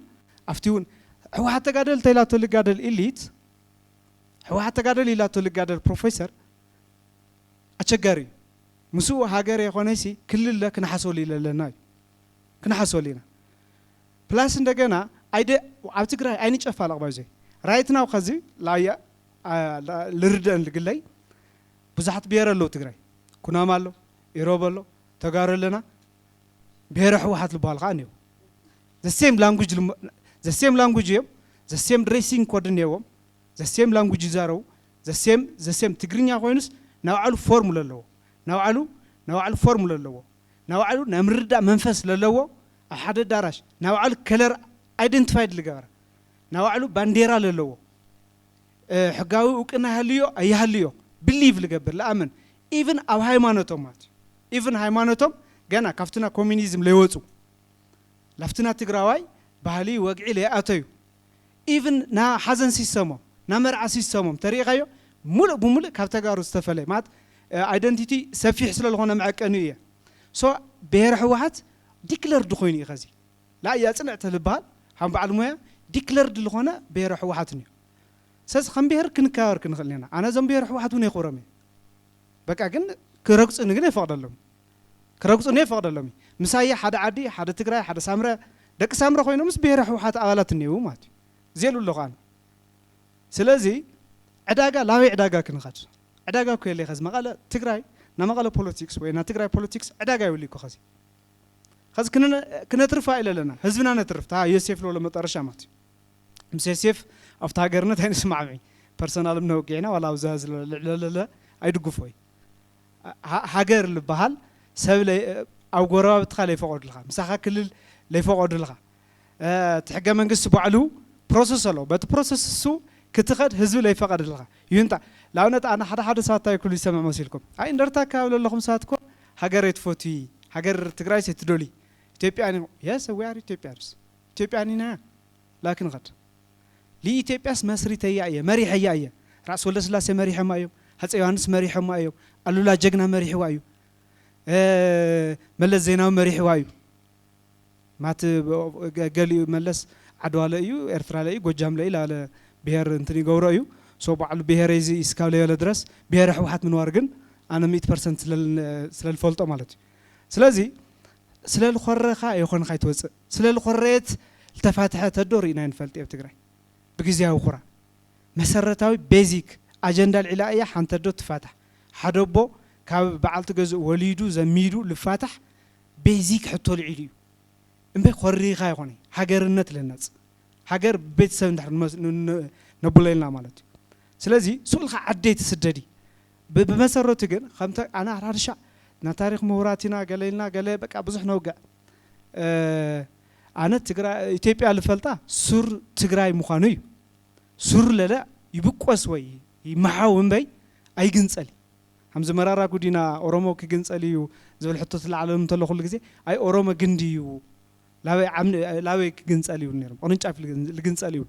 أفتيون هو حتى قادل تيلاتو اللي قادل إليت ሕወሓት ተጋደል ኢላቶ ልጋደል ፕሮፌሰር አቸጋሪ ምሱ ሃገር የሆነሲ ክልል ለክንሐሶል ይለለና ክንሐሶልና ፕላስ እንደገና አይደ ኣብ ትግራይ አይኒ ጨፋል አቅባይ ዘይ ራይት ናው ከዚ ላያ ልርደን ልግለይ ብዙሓት ብሄር አለው ትግራይ ኩናማ አለው ኢሮብ አለው ተጋሩ ለና ብሄር ሕወሓት ልባል ኻኒው the same language እዮም the same dressing code ነዎም the same language ይዛረው the same ትግርኛ ኮይኑስ ናውዓሉ ፎርሙላ ኣለዎ ናውዓሉ ፎርሙላ ኣለዎ ናውዓሉ ናምርዳ መንፈስ ለለዎ ሓደ ዳራሽ ናውዓሉ ከለር አይደንቲፋይድ ልገበረ ናውዓሉ ባንዴራ ለለዎ ሕጋዊ እውቅና ያህልዮ አይያህልዮ ቢሊቭ ልገብር ለአመን ኢቭን ኣብ ሃይማኖቶም ማለት ኢቭን ሃይማኖቶም ገና ካፍትና ኮሚኒዝም ለይወፁ ላፍትና ትግራዋይ ባህሊ ወግዒ ለይኣተዩ ኢቭን ና ሓዘን ሲሰሞ ና መርዓ ሲሰሞም ተሪኻዮ ሙሉእ ብሙሉእ ካብ ተጋሩ ዝተፈለየ ማለት አይደንቲቲ ሰፊሕ ስለዝኾነ መዐቀኒ እየ ሶ ብሄር ሕወሓት ዲክለርድ ኮይኑ እዩ ኸዚ ላ ያጽንዕተ ልበሃል ሃም በዓል ሞያ ዲክለርድ ዝኾነ ብሄር ሕወሓት እዩ ሰስ ከም ብሄር ክንከባበር ክንኽእል ኢና ኣነ ዞም ብሄር ሕወሓት እውን የኽብሮም እየ በቃ ግን ክረግፁኒ ግን የፈቕደሎም ምሳየ ሓደ ዓዲ ሓደ ትግራይ ሓደ ሳምረ ደቂ ሳምረ ኮይኖም ምስ ብሄር ሕወሓት ኣባላት እኒአው ማለት እዩ ዜሉ ኣለኹ ኣነ ስለዚ ዕዳጋ ላበይ ዕዳጋ ክንኸድ ዕዳጋ እኮ የለይ ኸዚ መቐለ ትግራይ ናመቐለ ፖለቲክስ ወይ ና ትግራይ ፖለቲክስ ዕዳጋ ይብሉ እኮ ኸዚ ክነትርፋ ኢለለና ህዝብና ነትርፍ ታ ዮሴፍ ሎ ለመጠረሻ ማለት እዩ ምስ ዮሴፍ ኣብቲ ሃገርነት ኣይንስማዕምዒ ፐርሰናልም ነውጊዕና ዋላ ኣብዛ ዝለለለ ኣይድግፎይ ሃገር ልበሃል ሰብ ኣብ ጎረባብትኻ ለይፈቐዱልኻ ምሳኻ ክልል ለይፈቐዱልኻ ትሕገ መንግስቲ ባዕሉ ፕሮሰስ ኣሎ በቲ ፕሮሰስ እሱ ክትኸድ ህዝቢ ለይፈቐድልኻ ይሁንታ ለኣብነት ኣነ ሓደ ሰባት እንታይ ክብሉ ይሰምዕ መሲልኩም ኣይ እንደርታ ኣካባቢ ለለኹም ሰባት እኮ ሃገር የትፈትይ ሃገር ትግራይ የትደሊ ኢትዮጵያን የስ we are ኢትዮጵያን ኢና ላኪን ኸድ ለኢትዮጵያስ መስሪተያ እየ መሪሕያ እየ ራስ ወለስላሴ መሪሕማ እዮም ሃፀይ ዮሃንስ መሪሕማ እዮም ኣሉላ ጀግና መሪሕዋ እዩ መለስ ዜናዊ መሪሕዋ እዩ ማት ገሊኡ መለስ ዓድዋ ለእዩ ኤርትራ ለእዩ ጎጃም ለእዩ ላለ ብሄር እንትን ይገብሮ እዩ ሶ በዓሉ ብሄር እዚ እስካብ ለየለ ድረስ ብሄር ሕወሓት ምንዋር ግን ኣነ 100% ስለልፈልጦ ማለት እዩ ስለዚ ስለልኮረኻ ይኾንካ ይትወፅእ ስለልኮረየት ልተፋትሐ ተዶር ኢና ንፈልጥ ኣብ ትግራይ ብግዚያዊ ኩራ መሰረታዊ ቤዚክ ኣጀንዳ ልዒላ እያ ሓንቲ ዶ ትፋታሕ ሓደ ቦ ካብ በዓልቲ ገዝኡ ወሊዱ ዘሚዱ ልፋታሕ ቤዚክ ሕቶ ልዒሉ እዩ እምበይ ኮሪኻ ይኾነ ሃገርነት ልነጽ ሃገር ቤተሰብ እንድሕር ነብለልና ማለት እዩ ስለዚ ሱልኻ ዓደይ ትስደዲ ብመሰረቱ ግን ከምተ ኣነ ኣራርሻ ና ታሪክ ምሁራቲና ገለልና ገለ በቃ ብዙሕ ነውጋእ ኣነ ትግራይ ኢትዮጵያ ልፈልጣ ሱር ትግራይ ምዃኑ እዩ ሱር ለለ ይብቆስ ወይ ይመሓው እምበይ ኣይግንጸል ሃምዚ መራራ ጉዲና ኦሮሞ ክግንጸል እዩ ዝብል ሕቶ ትለዓለም እንተሎ ኩሉ ግዜ ኣይ ኦሮሞ ግንዲ እዩ ላበይ ክግንጸል እዩ ነይሮም ቅርንጫፍ ልግንጸል እዩ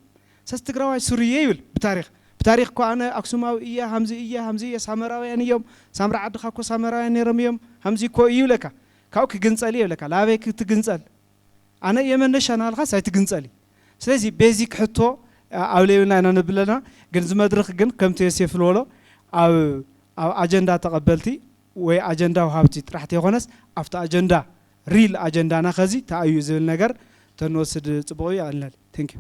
ሰስ ትግራዋይ ሱርዬ ይብል ብታሪክ እኮ ኣነ ኣክሱማዊ እየ ሃምዚ እየ ሳመራውያን እዮም ሳምራ ዓድኻ እኮ ሳመራውያን ነይሮም እዮም ሃምዚ እኮ እዩ ለካ ካብኡ ክግንጸል እዩ ለካ ላበይ ክትግንጸል ኣነ የመነሻ ናልካ ሳይትግንጸል ስለዚ ቤዚክ ሕቶ ኣብ ለይብና ኢና ንብለና ግን ዝመድረኽ ግን ከምቲ ዮሴፍ ልበሎ ኣብ ኣጀንዳ ተቐበልቲ ወይ ኣጀንዳ ውሃብቲ ጥራሕቲ ይኾነስ ኣብቲ ኣጀንዳ ሪል ኣጀንዳና ኸዚ ተኣዩ ዝብል ነገር ተንወስድ ጽቡቕ እዩ ኣለል ቴንክ ዩ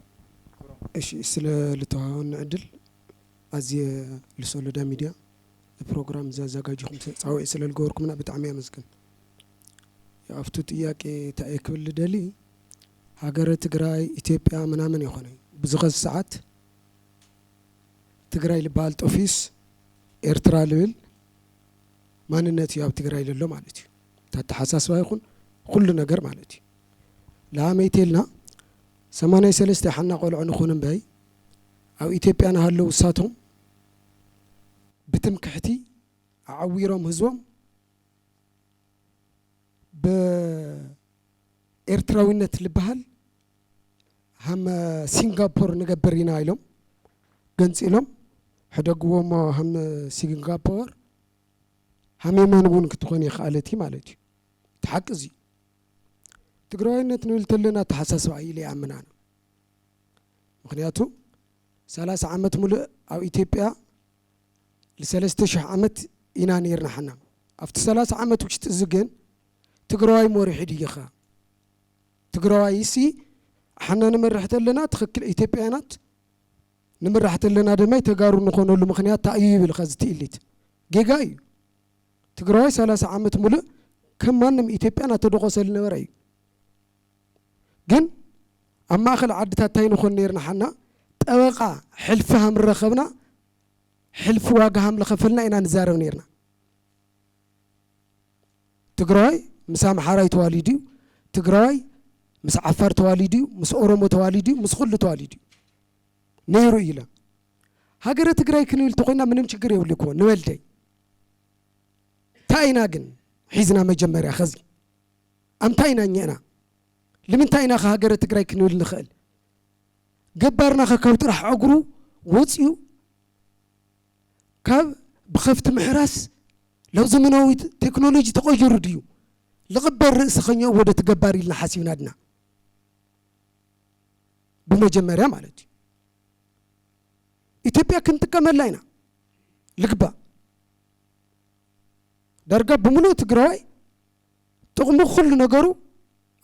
እሺ ስለ ልተዋወን ዕድል ኣዝየ ልሶሎዳ ሚድያ ፕሮግራም ዘዘጋጅኹም ጻውዒ ስለ ልገበርኩምና ብጣዕሚ ኣመስግን ኣብቱ ጥያቄ እንታይ ክብል ደሊ ሃገረ ትግራይ ኢትዮጵያ ምናምን ይኾነ ብዝኸዝ ሰዓት ትግራይ ልበሃል ጦፊስ ኤርትራ ልብል ማንነት እዩ ኣብ ትግራይ ዘሎ ማለት እዩ ተተሓሳስባ ይኹን ኩሉ ነገር ማለት እዩ ለኣመይቴልና 83 ሓና ቆልዑ ንኹን እምበይ ኣብ ኢትዮጵያ ናሃለው እሳቶም ብትምክሕቲ ዓዊሮም ህዝቦም በኤርትራዊነት ልበሃል ሃመ ሲንጋፖር ንገበር ኢና ኢሎም ገንፂሎም ሕደግዎሞ ሃመ ሲንጋፖር ሃመመን እውን ክትኾን ይኽኣለት ማለት እዩ ተሓቂ እዚ ትግራዋይነት ንብል ተለና ተሓሳስባ ኢለ ኣምናና ምክንያቱ 30 ዓመት ሙሉእ ኣብ ኢትዮጵያ ل3,000 ዓመት ኢና ነርና ሓና ኣብቲ 30 ዓመት ውሽጢ ዝግን ትግራዋይ ሞሪሕ ድይኻ ትግራዋይ ሲ ሓና ንመርሕት ኣለና ትኽክል ኢትዮጵያውያናት ንመርሕት ኣለና ድማ ተጋሩ ንኾነሉ ምኽንያት ታዩ ይብል ኸዝትኢሊት ጌጋ እዩ ትግራዋይ 30 ዓመት ሙሉእ ከም ማንም ኢትዮጵያና ተደቆሰል ነበረ እዩ ግን ኣብ ማእኸል ዓድታት ታይ ንኾን ነርና ሓና ጠበቃ ሕልፊ ሃም ረኸብና ሕልፊ ዋጋ ሃም ለኸፈልና ኢና ንዛረብ ነርና ትግራዋይ ምስ ኣምሓራይ ተዋሊድ እዩ ትግራዋይ ምስ ዓፋር ተዋሊድ እዩ ምስ ኦሮሞ ተዋሊድ እዩ ምስ ኩሉ ተዋሊድ እዩ ነይሩ ኢለ ሃገረ ትግራይ ክንብል ተኾይና ምንም ችግር የብልኩ ንበልደይ ታይና ግን ሒዝና መጀመርያ ኸዚ ኣምታይና ኘና لمنتاينا هاجر تجري كنول نخل جبرنا خكوت راح عقرو وصيو كاب بخفت محراس لو زمناوي تكنولوجي تغير ديو لغبر رأس خنيا ودا تجباري لنا حاسبنا دنا بمجمرة مالتي إثيوبيا كنت كمل لنا لقبا درجة بملو تجراي تغمو خل نجارو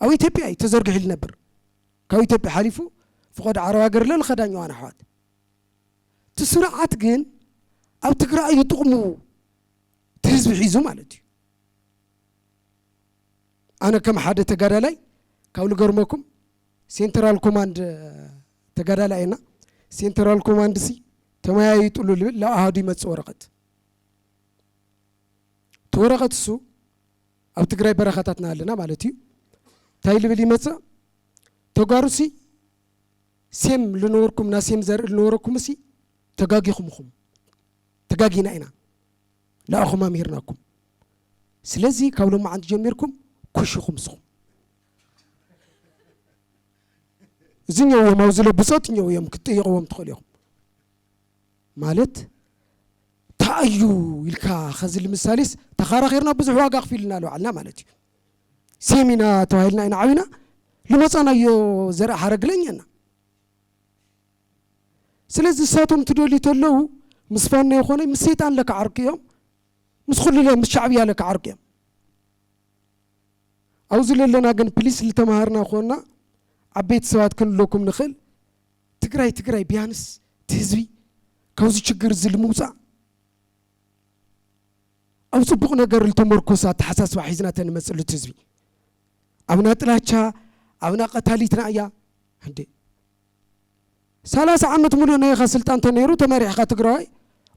أو إثيوبيا تزرق حل نبر كاو إثيوبيا حليفو فقد عراقر لن خدانيو أنا حوات تسرعات جن أو تقرأ يتقمو تهزب حيزو مالتي أنا كم حدا تقرأ لي كاول قرمكم سنترال كوماند تقرأ لينا سنترال كوماند سي تما يتقولوا لا هادي ما تصورقت تورقت سو أو تقرأ بركاتنا لنا مالتي تايل بلي مسا تقارسي سيم لنوركم ناسيم زر لنوركم سي تقاقي خمخم تقاقي ناينا لا أخو ما ميرناكم سلازي كولو ما عند جميركم كشو خمسهم زين يوم موزل بساط يوم كتير يوم تخليهم مالت تأيو يلكا خزل المسالس تخارا غيرنا بزحوا قاق لنا لو علنا مالتي سيمينا توهيلنا إن عوينا لما صانا يو زرع حرق لنا سلازي ساتهم تدولي تلو مصفانا يخوني مسيتان لك عرق يوم مسخل لهم الشعبية لك عرق يوم أوزل لنا قن بليس اللي تمهارنا أخونا عبيت سواد كن لكم نخل تقراي بيانس تهزوي كوزي تشقر الزلموسع أو صبغنا قر التمركوسات حساس وحيزنا تنمسلو تهزوي أبنا تلاچا أبنا قتاليتنا يا هندي 30 عامت مولو نيخا سلطان تنيرو تماريح خا تقراي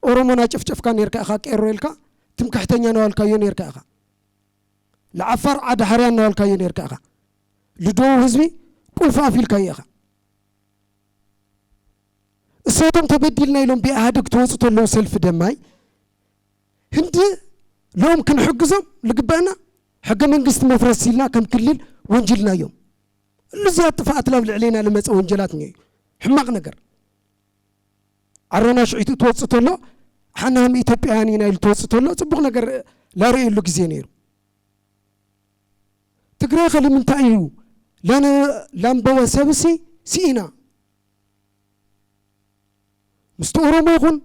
أورومونا چفچف كان يركا أخا كيرويلكا تمكحتنيا نوالكا يون يركا أخا لعفر عاد حريان نوالكا يون يركا أخا لدو هزبي كل فافيل كايخا الصوتم تبدلنا لهم بأهدك توسط له سلف دماي هندي لهم كن حقزم لقبانا حق من قسط مفرسيلنا كم كلل وانجلنا يوم اللي زيادة فات لو علينا لما تسوي انجلاتني حماق نقر عرنا شعيت توسط له حنا هم إثيوبيانين اللي توسط له صبغ نقر لا رأي له كزينير تقرأ خلي من تعيو لأنا لامبوا سبسي سينا مستورو موغن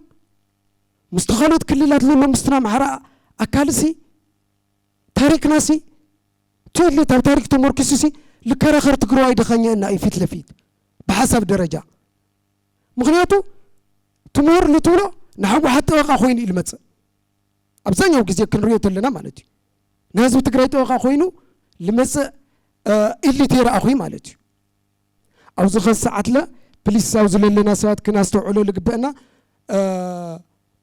مستخلط كللات لما مستنا محرا أكالسي تاريخ ناسي تولي تاريخ تمركزسي لكراخر تقرأ يدخلني أن أي فيت لفيت بحسب درجة مغنياتو تمر لطولة نحو حتى وقع خويني المتس أبزانيا وكزي كنريو تلنا مالتي نازو تقرأ توقع خوينو لمس اللي تيرا أخوي مالتي أو زخص ساعات لا بليس أوزل لنا ساعات كنا استوعلو لقبنا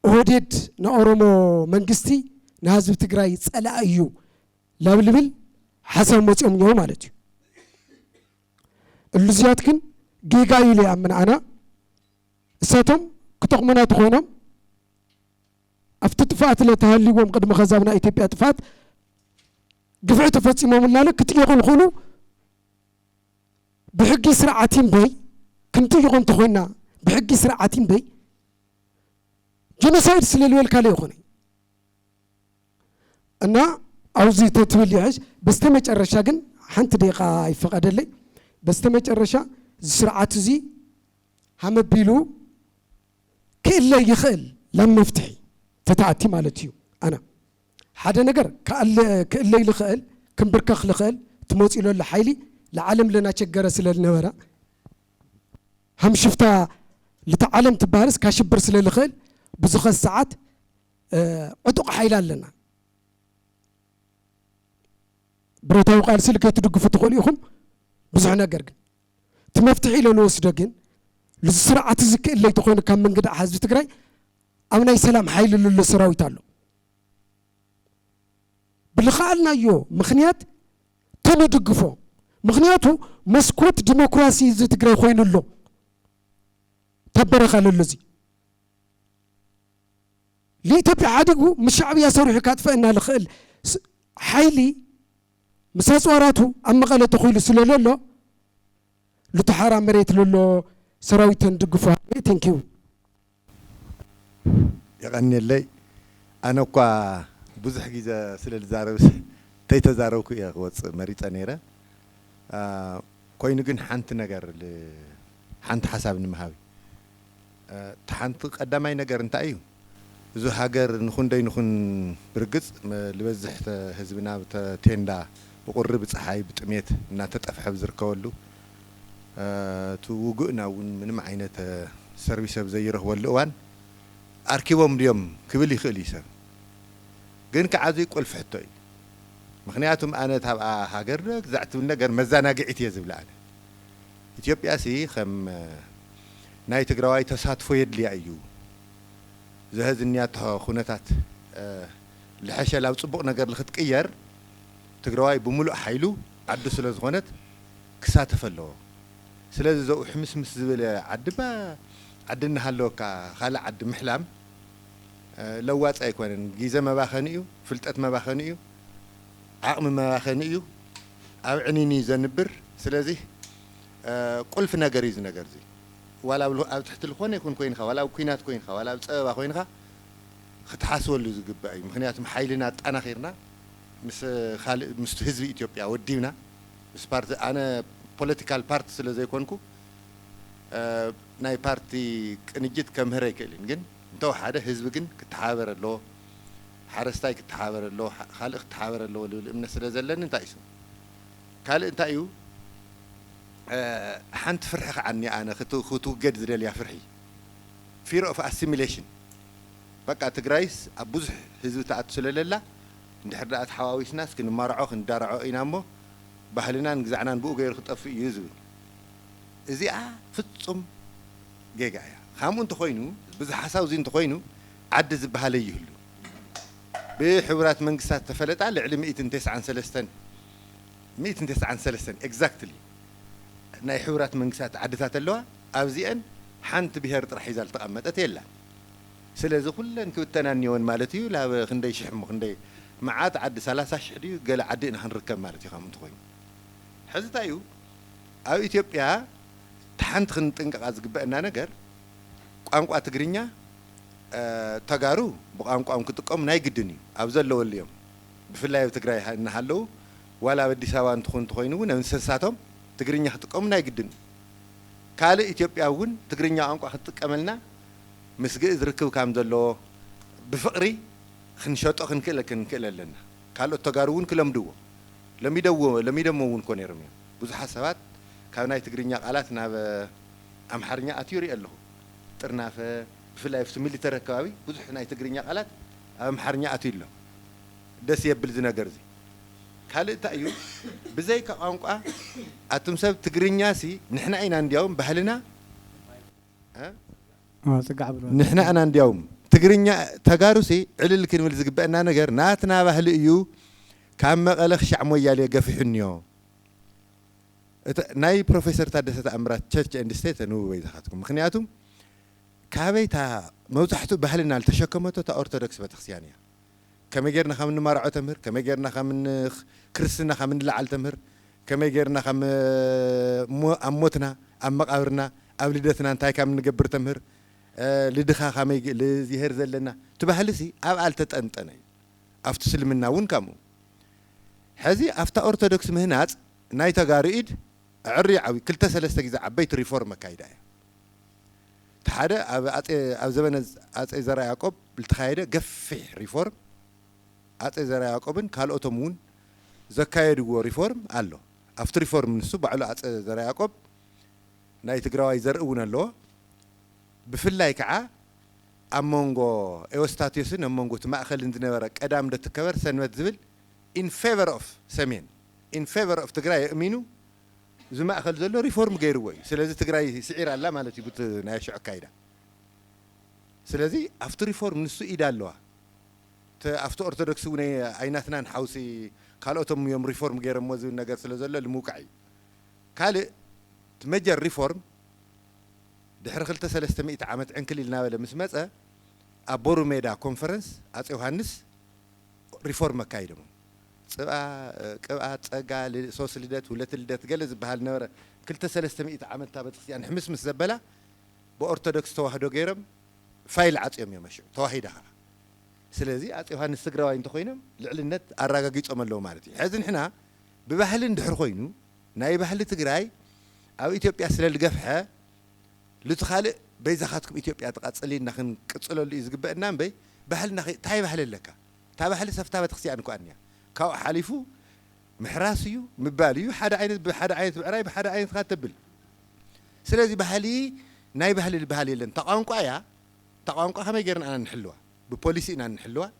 أهديد نأورمو منقستي نازو تقرأ يتسأل أيو لا بالبل حسن موتيوم يوم مالتي اللزيات كن جيجاي لي أمن أنا ساتم كتقمنا تخونم أفتتفات لتهلي وم قد مخزبنا إثيوبيا تفات قفعت فاتي مومنا لك كنت يقول خلو بحق سرعتين بي كنت يقول تخونا بحق سرعتين بي جنسايد سليلويل كالي يخوني أنا أوزي تتولي عيش بس تمج الرشاقن حنت دقيقة يفقد لي بس تمج الرشا سرعات زي هم بيلو كل يخل لم يفتحي تتعتي مالتيو أنا حدا نجر كألي لخال كمبركخ لخال تموت إلى الحيلي العالم لنا تشجر سل النورة هم شفتها لتعلم تبارس كاشبر سل الخال بزخ الساعات عتق حيلان لنا بروتاو قال سلك تدقف تقوليهم بزعنا جرج تمفتحي له الوسدقين للسرعة تزك اللي تكون كم من قد حزب تقرأي أمنا يسلام حيل للسراوي تالو بالخالنا يو مخنيات تاني دقفو مخنياتو مسكوت ديمقراسي زي تقرأي خوين اللو تبرخ على اللزي لي تبي عادقو مش شعب يسوي حكايات فإنها الخل حيلي مساس وراتو أما قال تقول سلولو لتحرام مريت لولو سراوي تندقفو ثانك يو يغني اللي أنا كوا بزح جيزة سلل زارو تيتزارو كي أغوص مريت أنيرة كوي نجن حنت نجار حنت حساب نمهاوي تحنت قدامي نجار انت أيو زو هاجر نخون داي نخون برقص لبزح هزبنا بتندا بقرب صحاي بتميت إنها تتقفح بزركولو توجئنا من معينة سيرفيس بزيره واللوان أركبهم اليوم كبلي خليسة جن كعادي يقول في حتى مخنياتهم أنا تبع هاجرك زعت من نجار مزانا قعت يزبل أنا إثيوبيا سي خم نايت جرواي تصادفو يدلي أيو زهز النيات خونتات الحشة لو تصبق نجار لخت كير تجرواي بملء حيلو عدو سلاز خونت كسات فلو سلاز زو حمس زبل عدبا عدنا هالو كخالع عد محلام لوات أيكون جيزة ما باخنيو فلتات ما باخنيو عقم ما باخنيو أو عنيني زنبر سلازي قل في نجاريز نجارزي ولا أو تحت الخون يكون كوين خا ولا كوينات كوين خا ولا تصبح كوين خا ختحاسوا اللي زجباي مخنياتهم حيلنا أنا خيرنا مس خال مستهزي إثيوبيا ودينا مس بارت أنا political part سلازي كونكو ناي بارتي كنجيت كم هريك لين انتو حدا حزب جن كتحاور له حارستاي كتحاور له خالق كتحاور له الامن سلازلن انت ايسو قال انت ايو حنت فرح عني انا خطو قد زريل يا فرحي fear of assimilation بقى تجرايس ابوز حزب تاعت سلاللا ندحر دات حواويس ناس كن مارعو ندارعو اينامو ባህልና ንግዛዕና ንብኡ ገይሩ ክጠፍ እዩ ዝብል እዚኣ ፍጹም ጌጋ እያ ከምኡ እንተኮይኑ ብዚ ሓሳብ እዚ እንተኮይኑ ዓዲ ዝበሃለ ይህሉ ብሕቡራት መንግስታት ተፈለጣ ልዕሊ 193 ኤግዛክትሊ ናይ ሕቡራት መንግስታት ዓድታት ኣለዋ ኣብዚአን ሓንቲ ብሄር ጥራሕ ሒዛ ዝተቐመጠት የላ ስለዚ ኩለን ክብተናንየወን ማለት እዩ ላብ ክንደይ ሽሕ ክንደይ መዓት ዓዲ 30 ሽሕ ድዩ ገለ ዓዲ ኢና ክንርከብ ማለት እዩ ከምኡ እንተኮይኑ حزت أيو أو إثيوبيا تحنت خنتنك أزجبنا نجار قاموا أتجرينيا تجارو قام كتقوم نايجدني أبزل له اليوم بفلا يتجري نحلو ولا بدي سوان تخونو ننسساتهم تجرينيا خطقوم نايجدني كاله إثيوبيا ون تجرينيا قاموا خطق عملنا مسجد ذركوا كام دلو بفقري خنشط خنكلا لنا كالو تجارون كلام دو لم يدمون كون يرمي بوز حسابات كانوا يتجرينيا قالات ناب أمحرنيا أتيوري الله ترنا في لايف ميليتري كاوي بوز حنا يتجرينيا قالات أمحرنيا أتيله دس يبلزنا جرزي كله تأيو بزاي كأنقا أتمسب تجرينيا سي نحن أين عنديهم بحلنا ها نحن أنا عنديهم تجرينيا تجارسي علل الكلمة اللي زجبنا نجار ناتنا بحليو كم قالخ شعمو يالي قفحنيو ناي بروفيسور تادسة أمرات تشيرش اند ستيت نو ويدا خاتكم مخنياتهم كابيتا موضحتو بحلنا التشكمتو تا أورتودكس بتخسيانيا كما جيرنا خامن مارعو تمر كما جيرنا خامن كريستنا خامن لعال تمر كما جيرنا خام أموتنا أم مقابرنا أولدتنا انتاي كام نقبر تمر لدخا خامي لزيهر زلنا تبهلسي أو ألتتأنتني أفتسل منا ون كامو هذه أفتا أورتودكس مهنات نايتا قارئيد عري عوي كل تسلسة جزء عبيت ريفورم كايدا تحدى أب زمن أتى زرع يعقوب بالتخايدة قفح ريفورم أتى زرع يعقوبن كالأوتومون زكايد ريفورم قالوا أفتر ريفورم من السوق على أتى زرع يعقوب ناي تقرأي زرعون الله بفلاي كعا أمونغو إيوستاتيوسن أمونغو تمأخل عندنا ورق أدام ده تكبر سنوات زبل in favor of سمين in favor of تقرأي أمينو زما أخذ زلوا ريفورم غير وي سلازي تقرأي سعر الله مالتي قلت ناشع كايدا سلازي أفتر ريفورم نسو إيدا اللوا أفتر أرثوذكس وني عيناتنا نحوسي قالوا يوم ريفورم غير موزون نجار سلازلا الموقعي قال تمجر ريفورم دحر خلت 300 عامت عنكل لنا ولا مسمصه أبورو ميدا كونفرنس أتى يوحنس ريفورم كايدم قبعات صقا صوص لدت ولت لدت جلز بهالنوره كلت 300 عامت تابت يعني حمس مسزبله بأرثوذكس توحدو غيرم فايل عطيم يمشي توحيدها سلازي أتى يوحنس تقراوي انت خوينم لعلنت اراغاغيصوم لو مالتي حزن حنا ببحل ندحر خوينو ناي بحل تقراي او اثيوبيا سلال غفحه لتخالق بيزخاتكم إثيوبيا تقاصلين نخن قصلوا لي زغبئنا بي بحلنا تاي بحل لك تا بحل سفتا بتخسي انكو انيا كاو حاليفو محراسيو مباليو حدا عين بحدا عين بعراي بحدا عين خاتبل سلازي بحلي ناي بحل البحلي لن تقانقايا تقانقا خما يغيرنا انا نحلوها ببوليسينا نحلوها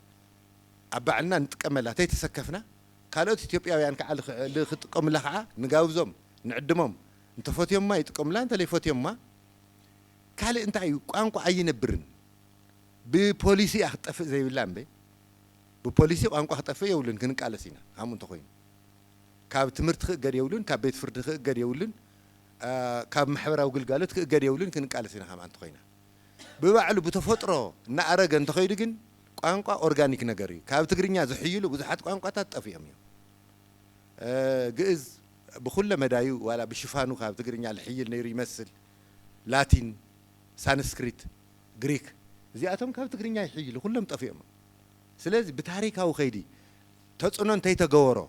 ابعلنا نتقملها تيتسكفنا كالوت إثيوبياويان كعل لخطقم لخعا نغاوزهم نعدمهم انت فوتيوم ما يتقم لا انت لي فوتيوم ما كالي انت قانقا اينبرن ببوليسي اخطف زي بلان بي ببوليسي قانقا اخطف يولن كنقالسينا هم انت خوين كاب تمرت خقد يولن كاب بيت فرد خقد يولن كاب محبراو قلقالت خقد يولن كنقالسينا هم انت خوينا ببعلو بتفطرو نعرق انت خويد كن قانقا اورغانيك نغري كاب تغرينيا زحيلو بزحات قانقا تطفيهم جئز بكل مدايو ولا بشفانو كاب تغرينيا الحيل نير يمثل لاتين سانسكريت غريك زياتهم كاب تغرينيا يحيلو كلهم طفيهم سلازي بتاريخاو خيدي تصنو انت يتغورو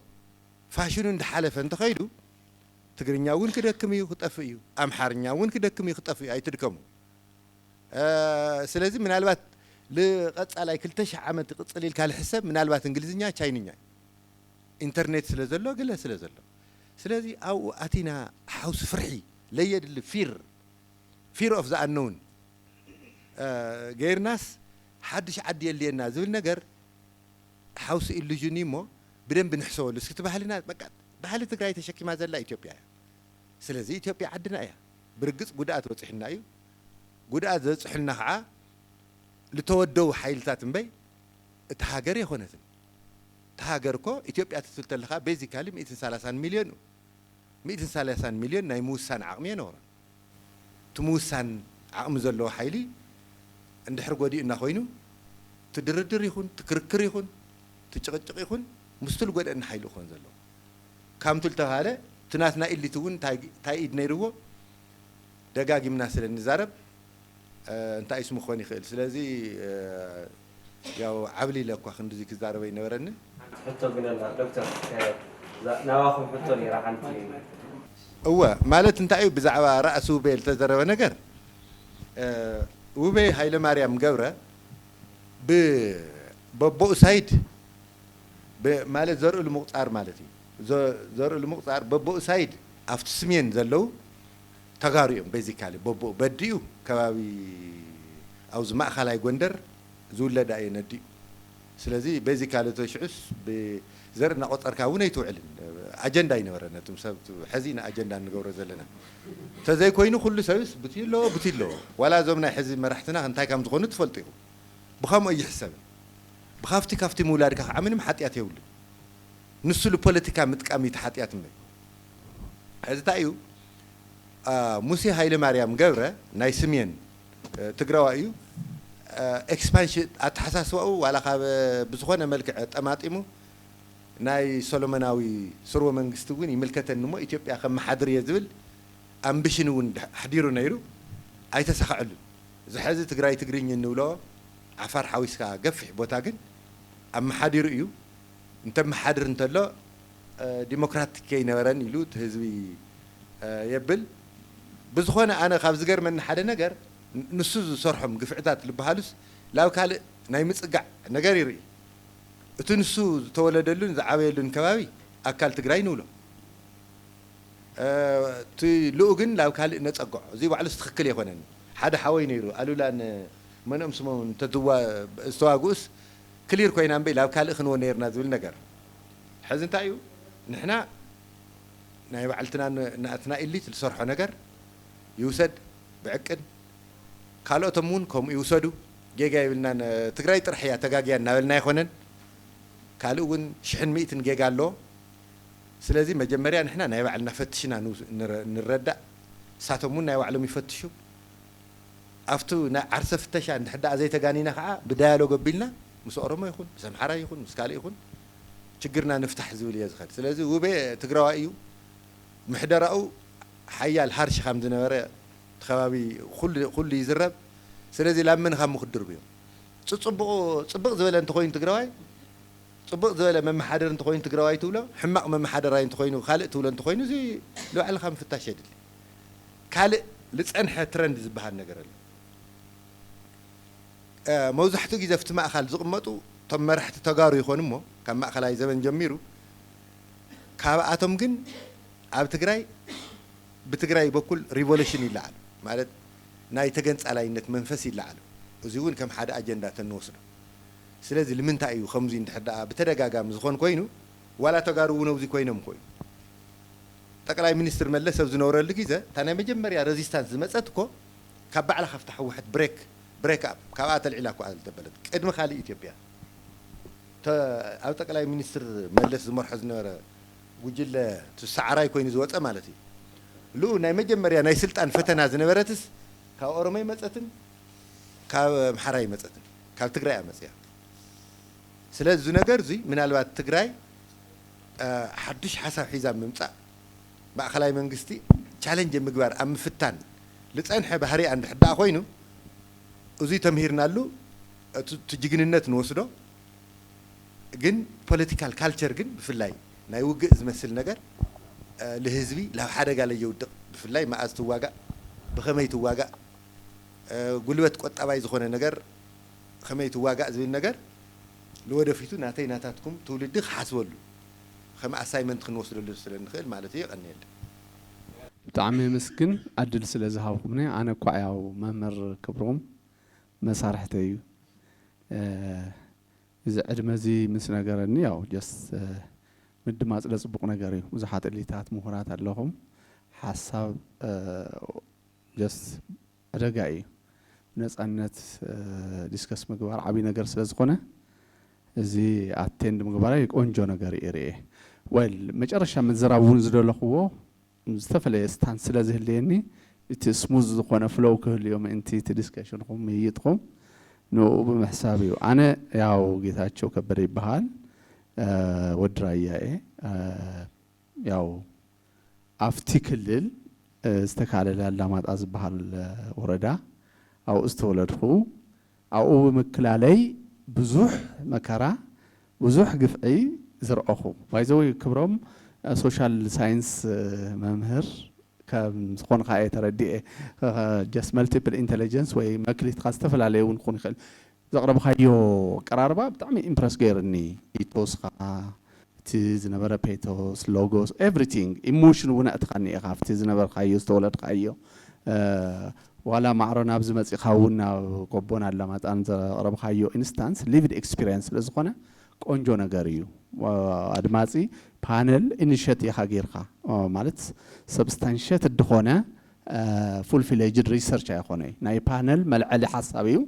فاشنو اندحالف انت خيدو تغرينيا ون كدكميو خطفيو امحارنيا ون كدكميو خطفيو اي تدكمو سلازي من البات لقصالاي كلتش عامت قصليل كال حساب من البات انجليزيا تشاينيا انترنت سلازلو قال سلازلو سلازي او اتينا حوس فرحي ليد fear of the unknown غير ناس حدش عدي اللي لنا زول نجر حوس إلجونيمو بدن بنحسول لسكت بحالنا بقى بحال تقراي تشكي ما زال إثيوبيا سلازي إثيوبيا عندنا إياه برقص قدات وصحنا أيو قدات وصحنا خا لتودوا حيلتات مبي تهاجر يخونت تهاجركو إثيوبيا تتلخا بيزيكالي 130 مليون 130 مليون نايموسان عقمية نورا تموسان عقم زلو حيلي عند حرق ودي إنه خوينو تدردر يخون تكركر يخون تشقق يخون مستل قد إن حيلو خون زلو كم تلت هذا تناسنا اللي تون تايد نيرو دقاقي من ناس النزارب أنت اسمه خواني خيل سلازي ياو عبلي لك وخن دزيك الزارب ينورن حتى قلنا دكتور نواخم حطوني راح أنتي هو مالت انت ايو بزعوا رأسو بيل تزروا نجر وبي هاي لماريام جورة ببو سايد بمالت زرق المقطار مالتي زرق المقطار ببو سايد أفت سمين زلو تغاريهم بيزيكالي ببو بديو كبابي أو زماء خلاي جندر زول لداي ندي سلازي بيزيكالي توشعس بزرنا قطر كونه يتوعلن أجندة ينورنا تمسبت حزينة أجندة نجور زلنا تزاي كوينو كل سويس بتيلو ولا زمنا حزين مرحتنا هنتاي كم تكون تفلتيو بخام أي حساب بخافتي مولارك عمين محطيات يولي نسل البوليتيكا متكامي تحطيات مي هذا تايو موسى هايل مريم جورة نايسمين تقرأوا أيو إكسبانشن أتحسسوا ولا خاب بزخونة ملك أماتيمو ناي سولوموناوي سرو منغستوين يملكت النمو إثيوبيا خم حضر يزول أمبيشنون حديرو نيرو أي تسخعلو زحزة تقرين النولو عفار حويسكا قفح بوتاقن أم حدير إيو انت محدر انت لا ديمقراطيكي نوران يلو تهزوي يبل بزخونا أنا خاف زقر من حدا نجر ንሱ ዝሰርሖም ግፍዕታት ልበሃሉስ ላብ ካልእ ናይ ምጽጋዕ ነገር ይርኢ እቲ ንሱ ዝተወለደሉን ዝዓበየሉን ከባቢ ኣካል ትግራይ ንብሎ እቲ ልኡ ግን ላብ ካልእ ነጸግዖ እዚ ባዕሉ ትክክል ኣይኮነን ሓደ ሓወይ ነይሩ ኣሉላን መንኦም ስሞም ዝተዋግኡስ ክሊር ኮይና እምበይ ላብ ካልእ ክንዎ ነርና ዝብል ነገር ሕዚ እንታይ እዩ ንሕና ናይ ባዕልትና ናትና ኢሊት ዝሰርሖ ነገር ይውሰድ ብዕቅድ ካልኦቶም እውን ከምኡ ይውሰዱ ጌጋ ይብልና ትግራይ ጥራሕ እያ ተጋግያ እናበልና ኣይኮነን ካልእ እውን 100 ጌጋ ኣሎ ስለዚ መጀመርያ ንሕና ናይ ባዕልና ፈትሽና ንረዳእ ሳቶም እውን ናይ ባዕሎም ይፈትሹ ኣፍቱ ናይ ዓርሰ ፍተሻ እንድሕዳእ ዘይተጋኒና ከዓ ብዳያሎግ ኣቢልና ምስ ኦሮሞ ይኹን ምስ ኣምሓራ ይኹን ምስ ካልእ ይኹን ችግርና ንፍታሕ ዝብል እየ ዝኸድ ስለዚ ውቤ ትግራዋይ እዩ ምሕደራኡ ሓያል ሃርሽ ከም ዝነበረ ከባቢ ኩሉ ይዝረብ ስለዚ ላምን ከም ምክድር ብዮም ጽቡቕ ዝበለ እንተኮይኑ ትግራዋይ ጽቡቕ ዝበለ መመሓደር እንተኮይኑ ትግራዋይ ትብሎ ሕማቕ መመሓደራይ እንተኮይኑ ካልእ ትብሎ እንተኮይኑ እዚ ልባዕልኻ ምፍታሽ የድሊ ካልእ ልጸንሐ ትረንድ ዝበሃል ነገር ኣሎ መብዛሕትኡ ግዜ ኣብቲ ማእኸል ዝቕመጡ እቶም መራሕቲ ተጋሩ ይኾኑ እሞ ካብ ማእኸላይ ዘመን ጀሚሩ ካብኣቶም ግን ኣብ ትግራይ ብትግራይ በኩል ሪቮሉሽን ይለዓሉ ማለት ናይ ተገንጻላይነት መንፈስ ይለዓሉ እዚ እውን ከም ሓደ ኣጀንዳ ተንወስዶ ስለዚ ንምንታይ እዩ ከምዚ እንድሕዳኣ ብተደጋጋሚ ዝኾን ኮይኑ ዋላ ተጋሩ እውን ኣብዚ ኮይኖም ኮይኑ ጠቅላይ ሚኒስትር መለስ ኣብ ዝነበረሉ ግዜ እታ ናይ መጀመርያ ሬዚስታንስ ዝመፀት እኮ ካብ ባዕላ ካብታ ሕወሓት ብሬክ ኣፕ ካብኣ ተልዒላ እኳ ዝተበለት ቅድሚ ካልእ ኢትዮጵያ ኣብ ጠቅላይ ሚኒስትር መለስ ዝመርሖ ዝነበረ ጉጅለ ሳዕራይ ኮይኑ ዝወፀ ማለት እዩ ልኡ ናይ መጀመርያ ናይ ስልጣን ፈተና ዝነበረትስ ካብ ኦሮሞ መፀትን ካብ ኣምሓራ መፀትን ካብ ትግራይ ኣመፅያ ስለዚ እዚ ነገር እዚ ምናልባት ትግራይ ሓዱሽ ሓሳብ ሒዛ ምምፃእ ማእኸላይ መንግስቲ ቻሌንጅ ምግባር ኣብ ምፍታን ልፀንሐ ባህሪኣ እንድሕዳእ ኮይኑ እዚ ተምሂርናሉ እቲ ጅግንነት ንወስዶ ግን ፖለቲካል ካልቸር ግን ብፍላይ ናይ ውግእ ዝመስል ነገር ለህዝቢ ላብ ሓደጋ ለየውድቕ ብፍላይ መዓዝ ትዋጋእ ብኸመይ ትዋጋእ ጉልበት ቆጣባይ ዝኾነ ነገር ከመይ ትዋጋእ ዝብል ነገር ለወደፊቱ ናተይ ናታትኩም ትውልዲ ክሓስበሉ ከም ኣሳይመንት ክንወስደሉ ስለ ንኽእል ማለት እዩ ይቐኒየለ ብጣዕሚ ምስግን ኣድል ስለ ዝሃብኩምኒ ኣነ እኳ ያው መምህር ክብሮም መሳርሕተ እዩ እዚ ዕድመ እዚ ምስ ነገረኒ ያው ጀስ ምድማፅ ለፅቡቕ ነገር እዩ ብዙሓት ዕሊታት ምሁራት ኣለኹም ሓሳብ ጀስ ኣደጋ እዩ ነፃነት ዲስከስ ምግባር ዓብይ ነገር ስለ ዝኾነ እዚ ኣቴንድ ምግባራይ ቆንጆ ነገር እዩ ርኤ ወል መጨረሻ ምዝራብ እውን ዝደለኽዎ ዝተፈለየ ስታንስ ስለ ዝህልየኒ እቲ ስሙዝ ዝኾነ ፍሎው ክህልዮ ምእንቲ እቲ ዲስከሽንኹም ይይጥኹም ንኡ ብምሕሳብ እዩ ኣነ ያው ጌታቸው ከበደ ይበሃል ወዲ ራያ እየ ያው ኣብቲ ክልል ዝተካለለ ኣላማጣ ዝበሃል ወረዳ ኣብኡ ዝተወለድኹ ኣብኡ ብምክላለይ ብዙሕ መከራ ብዙሕ ግፍዒ ዝረአኹ ባይዘወይ ክብሮም ሶሻል ሳይንስ መምህር ከም ዝኾንካ እየ ተረዲኤ ጀስት መልቲፕል ኢንቴሊጀንስ ወይ መክሊትካ ዝተፈላለየ እውን ክኾን ይኽእል ዘቕረብካዮ ቀራርባ ብጣዕሚ ኢምፕረስ ገይርኒ ኢቶስካ እቲ ዝነበረ ፔቶስ ሎጎስ ኤቭሪቲንግ ኢሞሽን እውን ኣእትኻኒ ኢኻ ኣብቲ ዝነበርካዮ ዝተወለድካዮ ዋላ ማዕሮ ናብ ዝመፂኻ እውን ናብ ቆቦን ኣላማጣን ዘቕረብካዮ ኢንስታንስ ሊቭድ ኤክስፒሪየንስ ስለ ዝኾነ ቆንጆ ነገር እዩ ኣድማፂ ፓነል ኢኒሽት ኢኻ ጌርካ ማለት ሰብስታንሽት እድኾነ ፉል ፊሌጅድ ሪሰርች ኣይኮነ ናይ ፓነል መልዓሊ ሓሳብ እዩ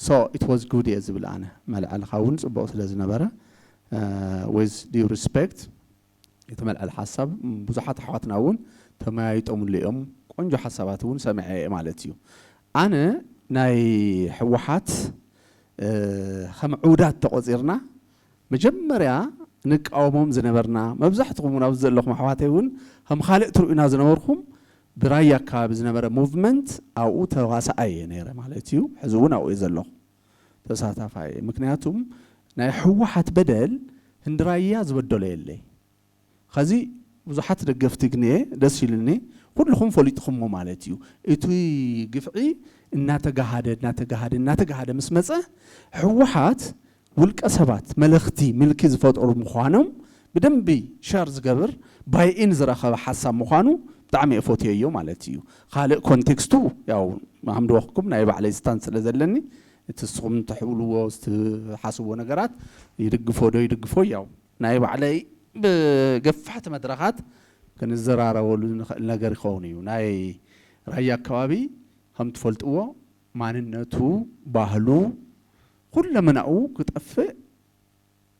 ሶ ኢት ዋዝ ጉድ እየ ዝብል ኣነ መልዓልካ እውን ፅቡቕ ስለ ዝነበረ ዊዝ ዲው ሪስፔክት እቲ መልዓሊ ሓሳብ ብዙሓት ኣሕዋትና እውን ተመያይጦምሉ እዮም ቆንጆ ሓሳባት እውን ሰሚዐ ማለት እዩ ኣነ ናይ ሕወሓት ከም ዑዳት ተቆፂርና መጀመርያ ንቃወሞም ዝነበርና መብዛሕትኩም እውን ኣብዚ ዘለኹም ኣሕዋተይ እውን ከም ካልእ ትርእዩና ዝነበርኩም ብራያ ኣከባቢ ዝነበረ ሙቭመንት ኣብኡ ተዋሳኣየ ነይረ ማለት እዩ ሕዚ እውን ኣብኡ እየ ዘለኹ ተሳታፋየ ምክንያቱም ናይ ሕወሓት በደል ህንዲ ራያ ዝበደሎ የለይ ከዚ ብዙሓት ደገፍቲ ግንየ ደስ ይልኒ ኩልኩም ፈሊጥኩሞ ማለት እዩ እቲ ግፍዒ እናተጋሃደ ምስ መፀ ሕወሓት ውልቀ ሰባት መልእኽቲ ምልኪ ዝፈጥሩ ምዃኖም ብደንቢ ሸር ዝገብር ባይኢን ዝረኸበ ሓሳብ ምዃኑ ብጣዕሚ እፈትየዮ ማለት እዩ ካልእ ኮንቴክስቱ ያው ሃምድወኽኩም ናይ ባዕለይ ስታንስ ስለ ዘለኒ እቲ ንስኹም ትሕብልዎ ዝትሓስብዎ ነገራት ይድግፎ ዶ ይድግፎ ያው ናይ ባዕለይ ብገፋሕቲ መድረኻት ክንዘራረበሉ ንኽእል ነገር ይኸውን እዩ ናይ ራያ ኣከባቢ ከም ትፈልጥዎ ማንነቱ ባህሉ ኩለመናኡ ክጠፍእ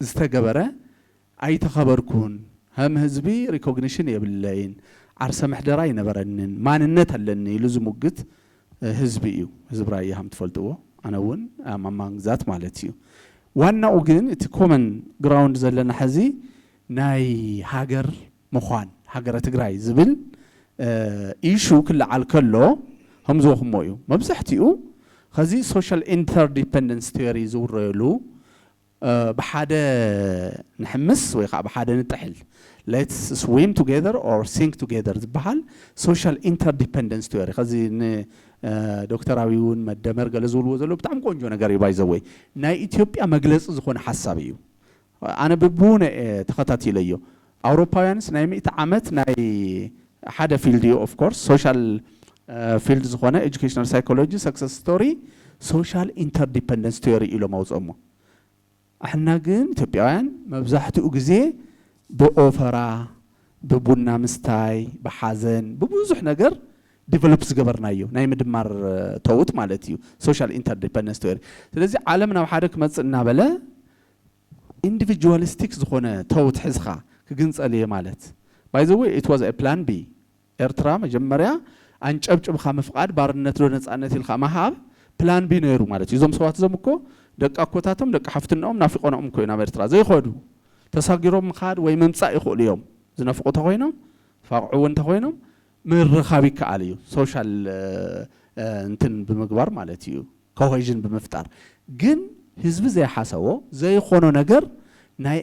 ዝተገበረ ኣይተኸበርኩን ከም ህዝቢ ሪኮግኒሽን የብለይን ዓርሰ ምሕደራ ይነበረንን ማንነት ኣለኒ ኢሉ ዝሙግት ህዝቢ እዩ ህዝቢ ራያ ከም ትፈልጥዎ ኣነ እውን ኣማማን ግዛት ማለት እዩ ዋናኡ ግን እቲ ኮመን ግራውንድ ዘለና ሕዚ ናይ ሃገር ምዃን ሃገረ ትግራይ ዝብል ኢሹ ክለዓል ከሎ ከምዝወኽሞ እዩ መብዛሕትኡ ከዚ ሶሻል ኢንተርዲፐንደንስ ቲዮሪ ዝውረየሉ ብሓደ ንሕምስ ወይ ከዓ ብሓደ ንጥሕል ሌትስ ስዊም ቱጌዘር ኦር ሲንክ ቱጌዘር ዝበሃል ሶሻል ኢንተርዲፐንደንስ ቲዮሪ ከዚ ዶክተር አብይ እውን መደመር ገለ ዝብልዎ ዘሎ ብጣዕሚ ቆንጆ ነገር እዩ ባይዘወይ ናይ ኢትዮጵያ መግለፂ ዝኾነ ሓሳብ እዩ ኣነ ብቡነ ተኸታቲለዮ ኣውሮፓውያንስ ናይ 100 ዓመት ናይ ሓደ ፊልድ እዩ ኦፍ ኮርስ ሶሻል ፊልድ ዝኾነ ኤጁኬሽናል ሳይኮሎጂ ሰክሰስ ስቶሪ ሶሻል ኢንተርዲፐንደንስ ቲዮሪ ኢሎም ኣውፅኦሞ ኣሕና ግን ኢትዮጵያውያን መብዛሕትኡ ግዜ ብኦፈራ ብቡና ምስታይ ብሓዘን ብብዙሕ ነገር ዲቨሎፕ ዝገበርናዮ ናይ ምድማር ተውት ማለት እዩ ሶሻል ኢንተርዲፐንደንስ ቲዮሪ ስለዚ ዓለም ናብ ሓደ ክመፅእ እናበለ ኢንዲቪጁዋሊስቲክ ዝኾነ ተውት ሒዝኻ ክግንፀል እየ ማለት ባይ ዘ ዌይ ኢት ዋዝ አ ፕላን ቢ ኤርትራ መጀመርያ አንጨብጭብኻ ምፍቃድ ባርነት ዶ ነፃነት ኢልካ መሃብ ፕላን ቢ ነይሩ ማለት እዩ እዞም ሰባት እዞም እኮ ደቂ ኣኮታቶም ደቂ ሓፍትናኦም ናፊቆኖም እኮ ናብ ኤርትራ ዘይኸዱ ተሳጊሮም ምኻድ ወይ ምምፃእ ይኽእሉ እዮም ዝነፍቁ ተኾይኖም ፋቅዑ እውን ተኾይኖም ምርኻብ ይከኣል እዩ ሶሻል እንትን ብምግባር ማለት እዩ ኮሄዥን ብምፍጣር ግን ህዝቢ ዘይሓሰቦ ዘይኾኖ ነገር ናይ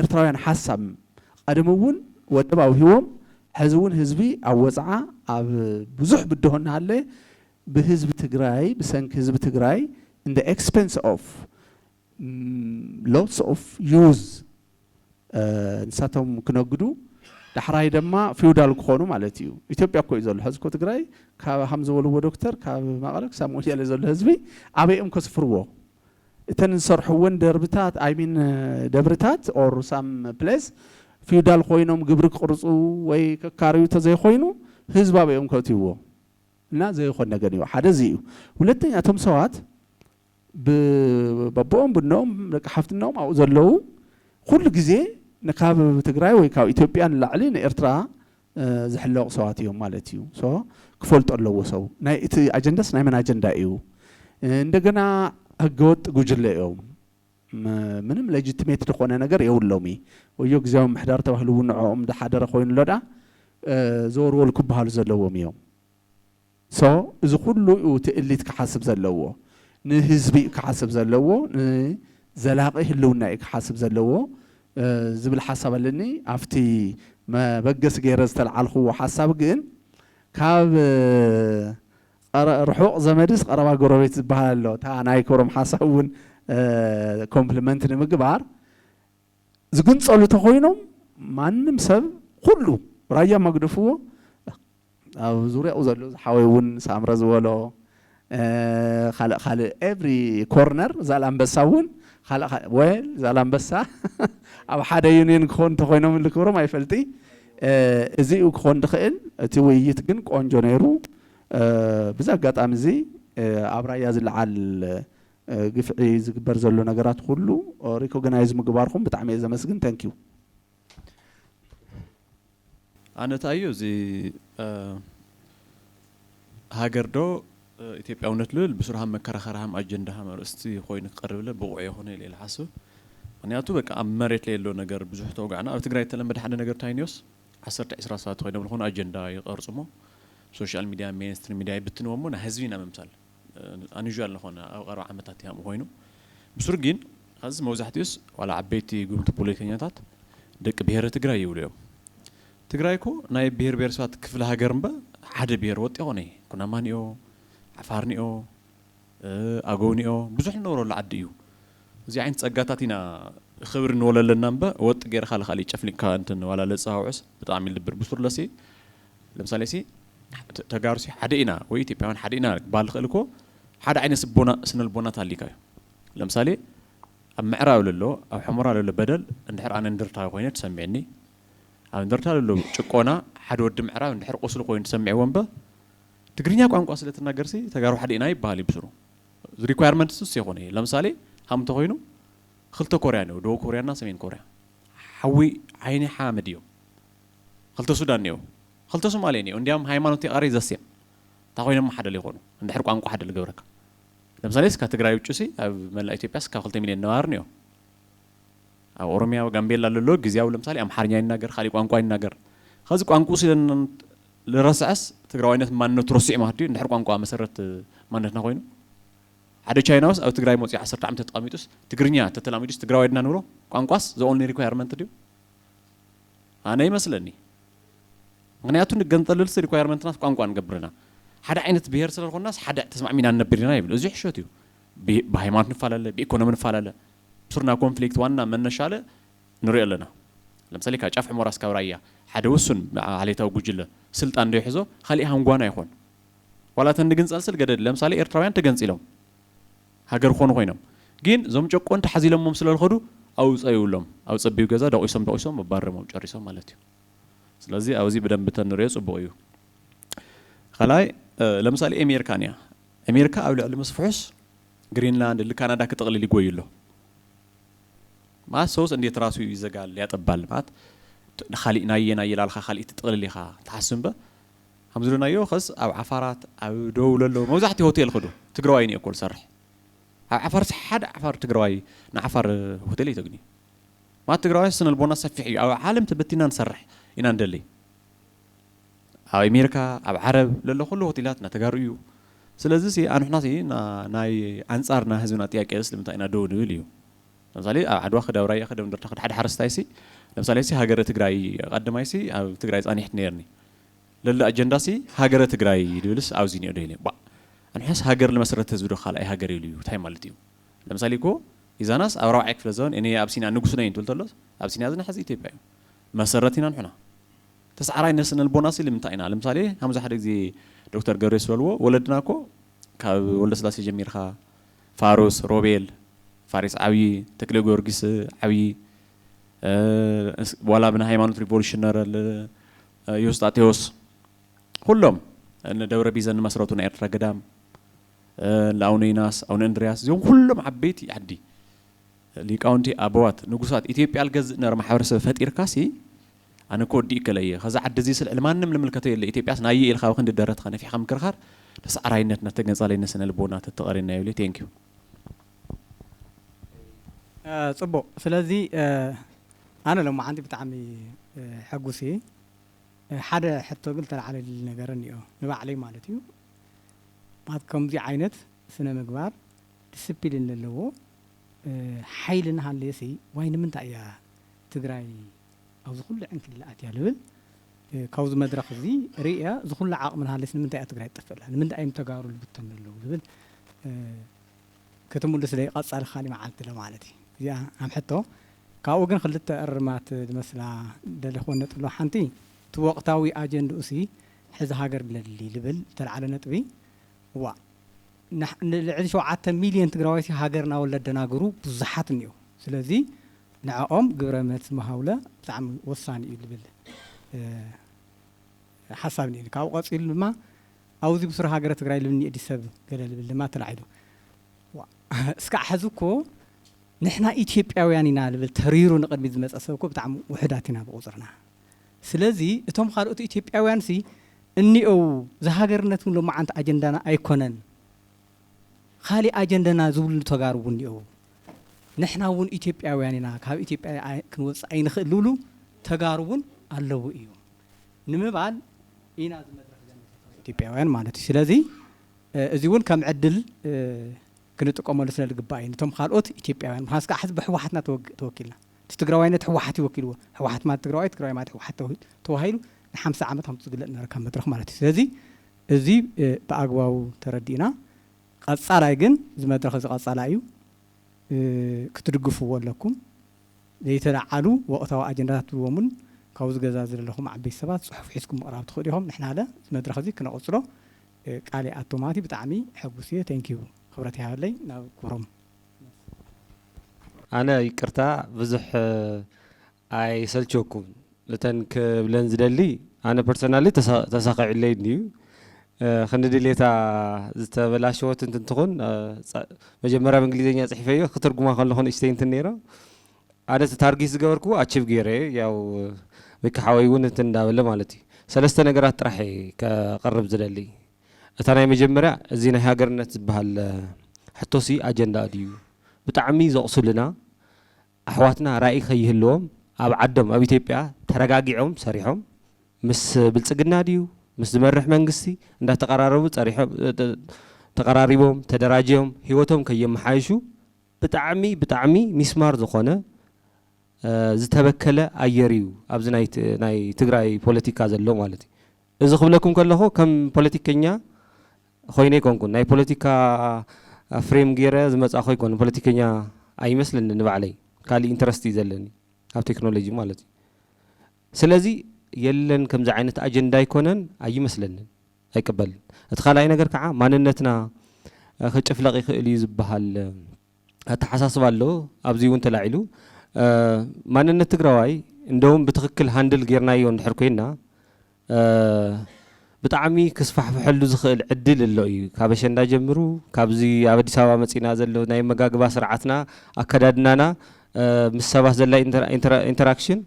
ኤርትራውያን ሓሳብ ቀደም እውን ወደብ ኣውሂቦም ሕዚ እውን ህዝቢ ኣብ ወፅዓ ኣብ ብዙሕ ብድሆ እናሃለ ብህዝቢ ትግራይ ብሰንኪ ህዝቢ ትግራይ in the expense of lots of use ንሳቶም ክነግዱ ዳሕራይ ድማ ፊውዳል ክኾኑ ማለት እዩ ኢትዮጵያ እኮ እዩ ዘሎ ሕዚ እኮ ትግራይ ካብ ከም ዝበልዎ ዶክተር ካብ መቐለ ክሳብ ሞያሌ ዘሎ ህዝቢ ኣበይኦም ከስፍርዎ እተን ዝሰርሕዎን ደርብታት ኣይሚን ደብርታት ኦር ሳም ፕሌስ ፊውዳል ኮይኖም ግብሪ ክቅርፁ ወይ ከካርዩ ተዘይኮይኑ ህዝቢ ኣበይኦም ከእትይዎ እና ዘይኮን ነገር እዩ ሓደ እዚ እዩ ሁለተኛ እቶም ሰባት ብቦኦም ብኖም ደቂ ሓፍትናኦም ኣብኡ ዘለዉ ኩሉ ግዜ ካብ ትግራይ ወይ ካብ ኢትዮጵያ ንላዕሊ ንኤርትራ ዝሕለቑ ሰባት እዮም ማለት እዩ ሶ ክፈልጡ ኣለዎ ሰው ናይ እቲ ኣጀንዳስ ናይ መን ኣጀንዳ እዩ እንደገና ህገወጥ ጉጅለ እዮም ምንም ሌጂቲሜት ዝኾነ ነገር የብሎም ወዮ ግዜያዊ ምሕዳር ተባሂሉ እውን ንዕኦም ዝሓደረ ኮይኑ ሎዳ ዘወርወሉ ክበሃሉ ዘለዎም እዮም ሶ እዚ ኩሉ ትእሊት ክሓስብ ዘለዎ ንህዝቢ ክሓስብ ዘለዎ ንዘላቒ ህልውና ክሓስብ ዘለዎ ዝብል ሓሳብ ኣለኒ ኣብቲ መበገስ ገይረ ዝተለዓልኽዎ ሓሳብ ግን ካብ ርሑቕ ዘመድስ ቀረባ ጎረቤት ዝበሃል ኣሎ እታ ናይ ክብሮም ሓሳብ እውን ኮምፕሊመንት ንምግባር ዝግንፀሉ ተኾይኖም ማንም ሰብ ኩሉ ራያ መግደፍዎ ኣብ ዙርያኡ ዘሎ ዝሓወይ እውን ሳምረ ዝበሎ ካልእ ኤቭሪ ኮርነር ዛላንበሳ እውን ወል ዛላንበሳ ኣብ ሓደ ዩኒየን ክኾን ተኾይኖም ዝክብሮም ኣይፈልጢ እዚኡ ክኾን ድኽእል እቲ ውይይት ግን ቆንጆ ነይሩ ብዛ ኣጋጣሚ እዚ ኣብ ራያ ዝለዓል ግፍዒ ዝግበር ዘሎ ነገራት ኩሉ ሪኮግናይዝ ምግባርኩም ብጣዕሚ እየ ዘመስግን ታንኪዩ ኣነ ታዩ እዚ ሃገር ዶ ኢትዮጵያውነት ልብል ብስራሃም መከራኸራሃም ኣጀንዳሃም ርእስቲ ኮይኑ ክቀርብ ለ ብቑዕ የሆነ ኢለ ዝሓስብ ምክንያቱ በቃ ኣብ መሬት ላይ ያለው ነገር ብዙሕ ተወጋዕና ኣብ ትግራይ ተለመደ ሓደ ነገር ታይኒዮስ 10-20 ሰዓት ኮይኖም ዝኾነ ኣጀንዳ ይቀርጽሞ ሶሻል ሚዲያ ሜንስትሪም ሚዲያ ይብትንዎሞ ና ህዝቢና መምሳል ኣንዩዥዋል ዝኾነ ኣብ ቀረባ ዓመታት እዮም ኮይኑ ብሱር ግን ሕዚ መብዛሕትኡስ ዋላ ዓበይቲ ጉምቲ ፖለቲከኛታት ደቂ ብሔር ትግራይ ይብሉዮም ትግራይኮ ናይ ብሔር ብሔረሰባት ክፍለ ሃገር እምባ ሓደ ብሔር ወጥ ይኾነ ኩናማኒኦ ዓፋርኒኦ ኣገውኒኦ ብዙሕ ንነብረሉ ዓዲ እዩ እዚ ዓይነት ፀጋታት ኢና ክብሪ ንወለለና እምባ ወጥ ጌርካ ለኻሊ ጨፍሊካ እንትን ዋላ ለፀሃውዕስ ብጣዕሚ ልብር ብስርለሲ ለምሳሌ ሲ ተጋሩሲ ሓደ ኢና ወይ ኢትዮጵያውያን ሓደ ኢና ባል ክእልኮ ሓደ ዓይነት ስነልቦናት ኣሊካዮ ለምሳሌ ኣብ ምዕራብ ለሎ ኣብ ሕሙራ ለሎ በደል እንድሕር ኣነ እንድርታ ኮይነ ትሰሚዕኒ ኣብ እንድርታ ለሎ ጭቆና ሓደ ወዲ ምዕራብ እንድሕር ቆስሉ ኮይኑ ትሰሚዕዎ እምባ ትግርኛ ቋንቋ ስለትናገርሲ ተጋሩ ሓደ ኢና ይባሃል ይብስሩ ሪኳየርመንት ሱስ ይኾነ ለምሳሌ ሃምተ ኮይኑ ክልተ ኮርያ ነው ደቡብ ኮርያና ሰሜን ኮርያ ሓዊ ዓይኒ ሓመድ እዮም ክልተ ሱዳን ነው ክልተ ሶማሌ ነው እንዲያም ሃይማኖት ይቃሪ ዘስም ታኾይነማ ሓደ ይኾኑ እንድሕር ቋንቋ ሓደ ልገብረካ ለምሳሌ እስከ ትግራይ ውጭ ሲ ኣብ መላ ኢትዮጵያ እስከ 2 ሚሊዮን ነዋር ነው ኣብ ኦሮሚያ ጋምቤላ ለሎ ግዚያው ለምሳሌ አምሓርኛ ይናገር खाली ቋንቋ ይናገር ከዚ ቋንቋ ሲለን ለረሳስ ትግራዋይነት ማንነቱ ረሲዕ ማህዲ እንድሕር ቋንቋ መሰረት ማንነትና ኮይኑ ሓደ ቻይናውስ ኣብ ትግራይ ሞጽ 10 ዓመት ተቀሚጡስ ትግርኛ ተተላሚዱስ ትግራዋይድና ንብሮ ቋንቋስ ዘ ኦንሊ ሪኳየርመንት ዲዩ ኣነ ይመስለኒ ምክንያቱ ንገንጠልልስ ሪኳየርመንትናት ቋንቋ እንገብርና ሓደ ዓይነት ብሔር ስለኮናስ ሓደ ተስማዕሚና ነብርና ይብል እዚ ሕሾት እዩ በሃይማኖት ንፋላለ በኢኮኖሚ ንፋላለ ሱርና ኮንፍሊክት ዋና መነሻለ ንሪኦ ኣለና ለምሳሌ ካጫፍ ሕሞራስ ካብራያ ሓደ ውሱን ዓሌታው ጉጅለ ስልጣን እንደ ይሕዞ خلي ሃንጓና ይኾን ዋላ ተንግንጸልስል ገደድ ለምሳሌ ኤርትራውያን ተገንጽሎም ሃገር ኾኑ ኮይኖም ግን ዞም ጨቆን ተሓዚሎሞም ስለልኸዱ ኣውፀዩሎም ኣውፀቢው ገዛ ደቂሶም መባረሞም ጨሪሶም ማለት እዩ ስለዚ ኣውዚ በደንብ ተንሪዮ ጽቡቕ እዩ خلاي ለምሳሌ አሜሪካንያ አሜሪካ ኣብ ልዕሊ መስፍሑስ ግሪንላንድ ለካናዳ ከተقلل ይጎይሎ ማት ሶስ እንዴት ራሱ ይዘጋል ያጠባል ማት خالي ናየና ይላልካ خالي ተጠቅልልኻ ተሐስምበ همزلنا يو خص أو عفارات أو دولة لو موزعتي هوتيل خدو تقروايني أقول صرح عفار حد عفار تقرواي نعفر هوتيلي تقني ما تقرواي سن البوناس سفيحي أو عالم تبتينا نصرح إنا ندلي أو أمريكا أو عرب للو كله هوتيلاتنا تقريو سلازي أنا حناسي ناي أنصارنا هزونا تياك إسلام تاينا دو نوليو لمثالي عدوا خد أوراي خد من درتاخد حد حرستايسي لمثالي سي هاجر تقراي قدمايسي أو تقراي أنا حنيرني للا أجنداسي هاجر تقراي يدولس أوزيني أديني با أنا حس هاجر لمسرة تزودو خال أي هاجر يليو تايم مالتيو لمثالي كو إذا ناس أو راعيك في الزون إني أبسينا نقصنا ينتول تلص أبسينا هذا نحس يتبعي مسرتنا نحنا تسعرين الناس إن البوناسي اللي متعينا لمثالي هم زي حدك زي دكتور جوريس والو ولدناكو كولد سلاسي جمير خا فاروس روبيل فارس عوي تكلو جورجيس عوي ولا بنا هيمانوت ريفولوشنر يوستاتيوس كلهم ان دوره بيزن مسرتنا ايرترا قدام لاوني ناس او اندرياس زون كلهم عبيت يعدي ليقاونتي ابوات نغوسات ايثيوبيا الجز نر محورس فطير كاسي انا كودي كليه خزا عد زي سل المانم لملكته الايثيوبياس ناي الخاو كند درت خنفي خم كرخر تسعراينتنا تغنصالينا سن البونا تتقرينا يولي ثانك يو صبو سلازي انا لما عندي بتعمي حقوسي حدا حتى قلت على النجارني نبع عليه مالتيو بعد كم دي عينت سنة مقبار ديسبلين اللي هو حيلنا هالليسي وين من تايا تقراي او زخل عنك اللي اتيا لول كوز مدرخ زي ريا زخل عاق من هالليسي من تايا تقراي تفل من تايا متقارو اللي بتمر له لول كتمول لسلي قصار خالي معلت له مالتي يا هم حتى كاو كان خلت ارمات مثلا دلي خونت له حنتي توقتاوي اجندوسي حز هاجر بللي لبل تلعل نطبي وا نحن 7 مليون تقراويتي هاجرنا ولدنا جروب بزحات نيو سلازي نعقوم قرامات مهاوله بتاع وصاني لبل حسابني كاو قصيل ما اوزي بسر هاجر تقراي لبني ادي سب قال لبل ما تلعيدو وا اسكع حزوكو نحنا ايثيوبياوياننا لبل تريرو نقدم زمصسبكو بتاع وحداتنا بقصرنا سلازي اتوم خالوت ايثيوبياويان سي انيو زهاجرنتون لو معنت اجندانا ايكونن خالي اجندنا زول تغارو نيو نحنا ون ايثيوبياوياننا كاب ايثيوبيا كنوص اي نخلولو تغارون አለው እዩ ንምባል ኢና ዝመድረክ ኢትዮጵያውያን ማለት ስለዚ እዚውን ከም ዕድል ክንጥቀመሉ ስለልግባእ እዩ ነቶም ካልኦት ኢትዮጵያውያን ማስካ ሕዝብ ሕወሓትና ተወኪልና تتقراوينة حواحت يوكلوا حواحت ما تقراوي ما حواحت توهيلو ن50 عامات هم تقول لنا ركب مدرخ مالتي ስለዚህ እዚ በአግባቡ ተረዲና ቀጻላይ ግን ዝመድረኽ ዝቀጻላዩ ክትድግፉዎ ኣለኩም ዘይተላዓሉ ወቅታዊ አጀንዳታት ብወሙን ካብዚ ገዛ ዘለኹም ዓበይቲ ሰባት ጽሑፍ ሒዝኩም ምቕራብ ትኽእሉ ኢኹም ንሕና ለ ዝመድረኽ እዚ ክነቕጽሎ ቃሌ ኣቶማቲ ብጣዕሚ ሕጉስየ ቴንኪዩ ክብረት ይሃለይ ናብ ክብሮም ኣነ ይቅርታ ብዙሕ ኣይሰልቸኩም እተን ክብለን ዝደሊ ኣነ ፐርሰናሊ ተሳኺዕለይ እዩ ክንድሌታ ዝተበላሸወት እንትትኾን መጀመርያ በእንግሊዝኛ ጽሒፈዮ ክትርጉማ ከለኹን እሽተይ እንትን ነይራ ኣነ ታርጌት ዝገበርኩ ኣቺቭ ገይረ ያው ወይከሓወይ እውን እንትን እንዳበለ ማለት እዩ ሰለስተ ነገራት ጥራሕ ከቀርብ ዝደሊ እታ ናይ መጀመርያ እዚ ናይ ሃገርነት ዝበሃል ሕቶሲ ኣጀንዳ ድዩ ብጣዕሚ ዘቕሱልና ኣሕዋትና ራእይ ከይህልዎም ኣብ ዓዶም ኣብ ኢትዮጵያ ተረጋጊዖም ሰሪሖም ምስ ብልጽግና ድዩ ምስ ዝመርሕ መንግስቲ እንዳተቀራረቡ ተቀራሪቦም ተደራጅዮም ህይወቶም ከየመሓይሹ ብጣዕሚ ሚስማር ዝኾነ ዝተበከለ ኣየር እዩ ኣብዚ ናይ ትግራይ ፖለቲካ ዘሎ ማለት እዩ እዚ ክብለኩም ከለኹ ከም ፖለቲከኛ ኮይነ ይኮንኩን ናይ ፖለቲካ ፍሬም ገይረ ዝመጻ ኮይኮን ፖለቲከኛ ኣይመስለኒ ንባዕለይ ካልእ ኢንተረስት እዩ ዘለኒ ኣብ ቴክኖሎጂ ማለት እዩ ስለዚ የለን ከምዚ ዓይነት አጀንዳ ይኮነን ኣይመስለንን ኣይቀበልን እቲ ካልኣይ ነገር ከዓ ማንነትና ክጭፍለቕ ይኽእል እዩ ዝበሃል ኣተሓሳስባ ኣሎ ኣብዚ እውን ተላዒሉ ማንነት ትግራዋይ እንደውም ብትክክል ሃንድል ጌርናዮ እንድሕር ኮይና ብጣዕሚ ክስፋሕፍሐሉ ዝኽእል ዕድል ኣሎ እዩ ካብ ኣሸንዳ ጀምሩ ካብዚ ኣብ አዲስ ኣበባ መፂና ዘሎ ናይ መጋግባ ስርዓትና ኣከዳድናና ምስ ሰባት ዘላ ኢንተራክሽን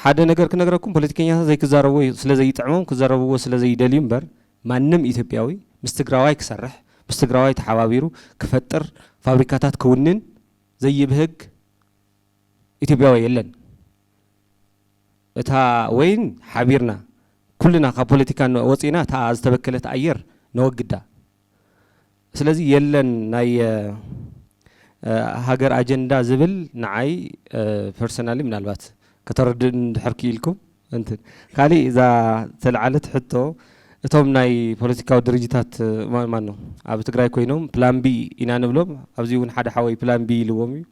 ሓደ ነገር ክነግረኩም ፖለቲከኛታት ዘይክዛረቡ ስለዘይጥዕሞም ክዛረብዎ ስለዘይደልዩ እምበር ማንም ኢትዮጵያዊ ምስ ትግራዋይ ክሰርሕ ምስ ትግራዋይ ተሓባቢሩ ክፈጥር ፋብሪካታት ክውንን ዘይብህግ ኢትዮጵያዊ የለን እታ ወይን ሓቢርና ኩልና ካብ ፖለቲካ ወፂና እታ ዝተበከለት ኣየር ነወግዳ ስለዚ የለን ናይ ሃገር አጀንዳ ዝብል ንዓይ ፐርሰናሊ ምናልባት ከተረድን እንድሕር ክኢልኩም እንትን ካልእ እዛ ተለዓለት ሕቶ እቶም ናይ ፖለቲካዊ ድርጅታት ማን ነው ኣብ ትግራይ ኮይኖም ፕላን ቢ ኢና ንብሎም ኣብዚ እውን ሓደ ሓወይ ፕላን ቢ ኢልዎም እዩ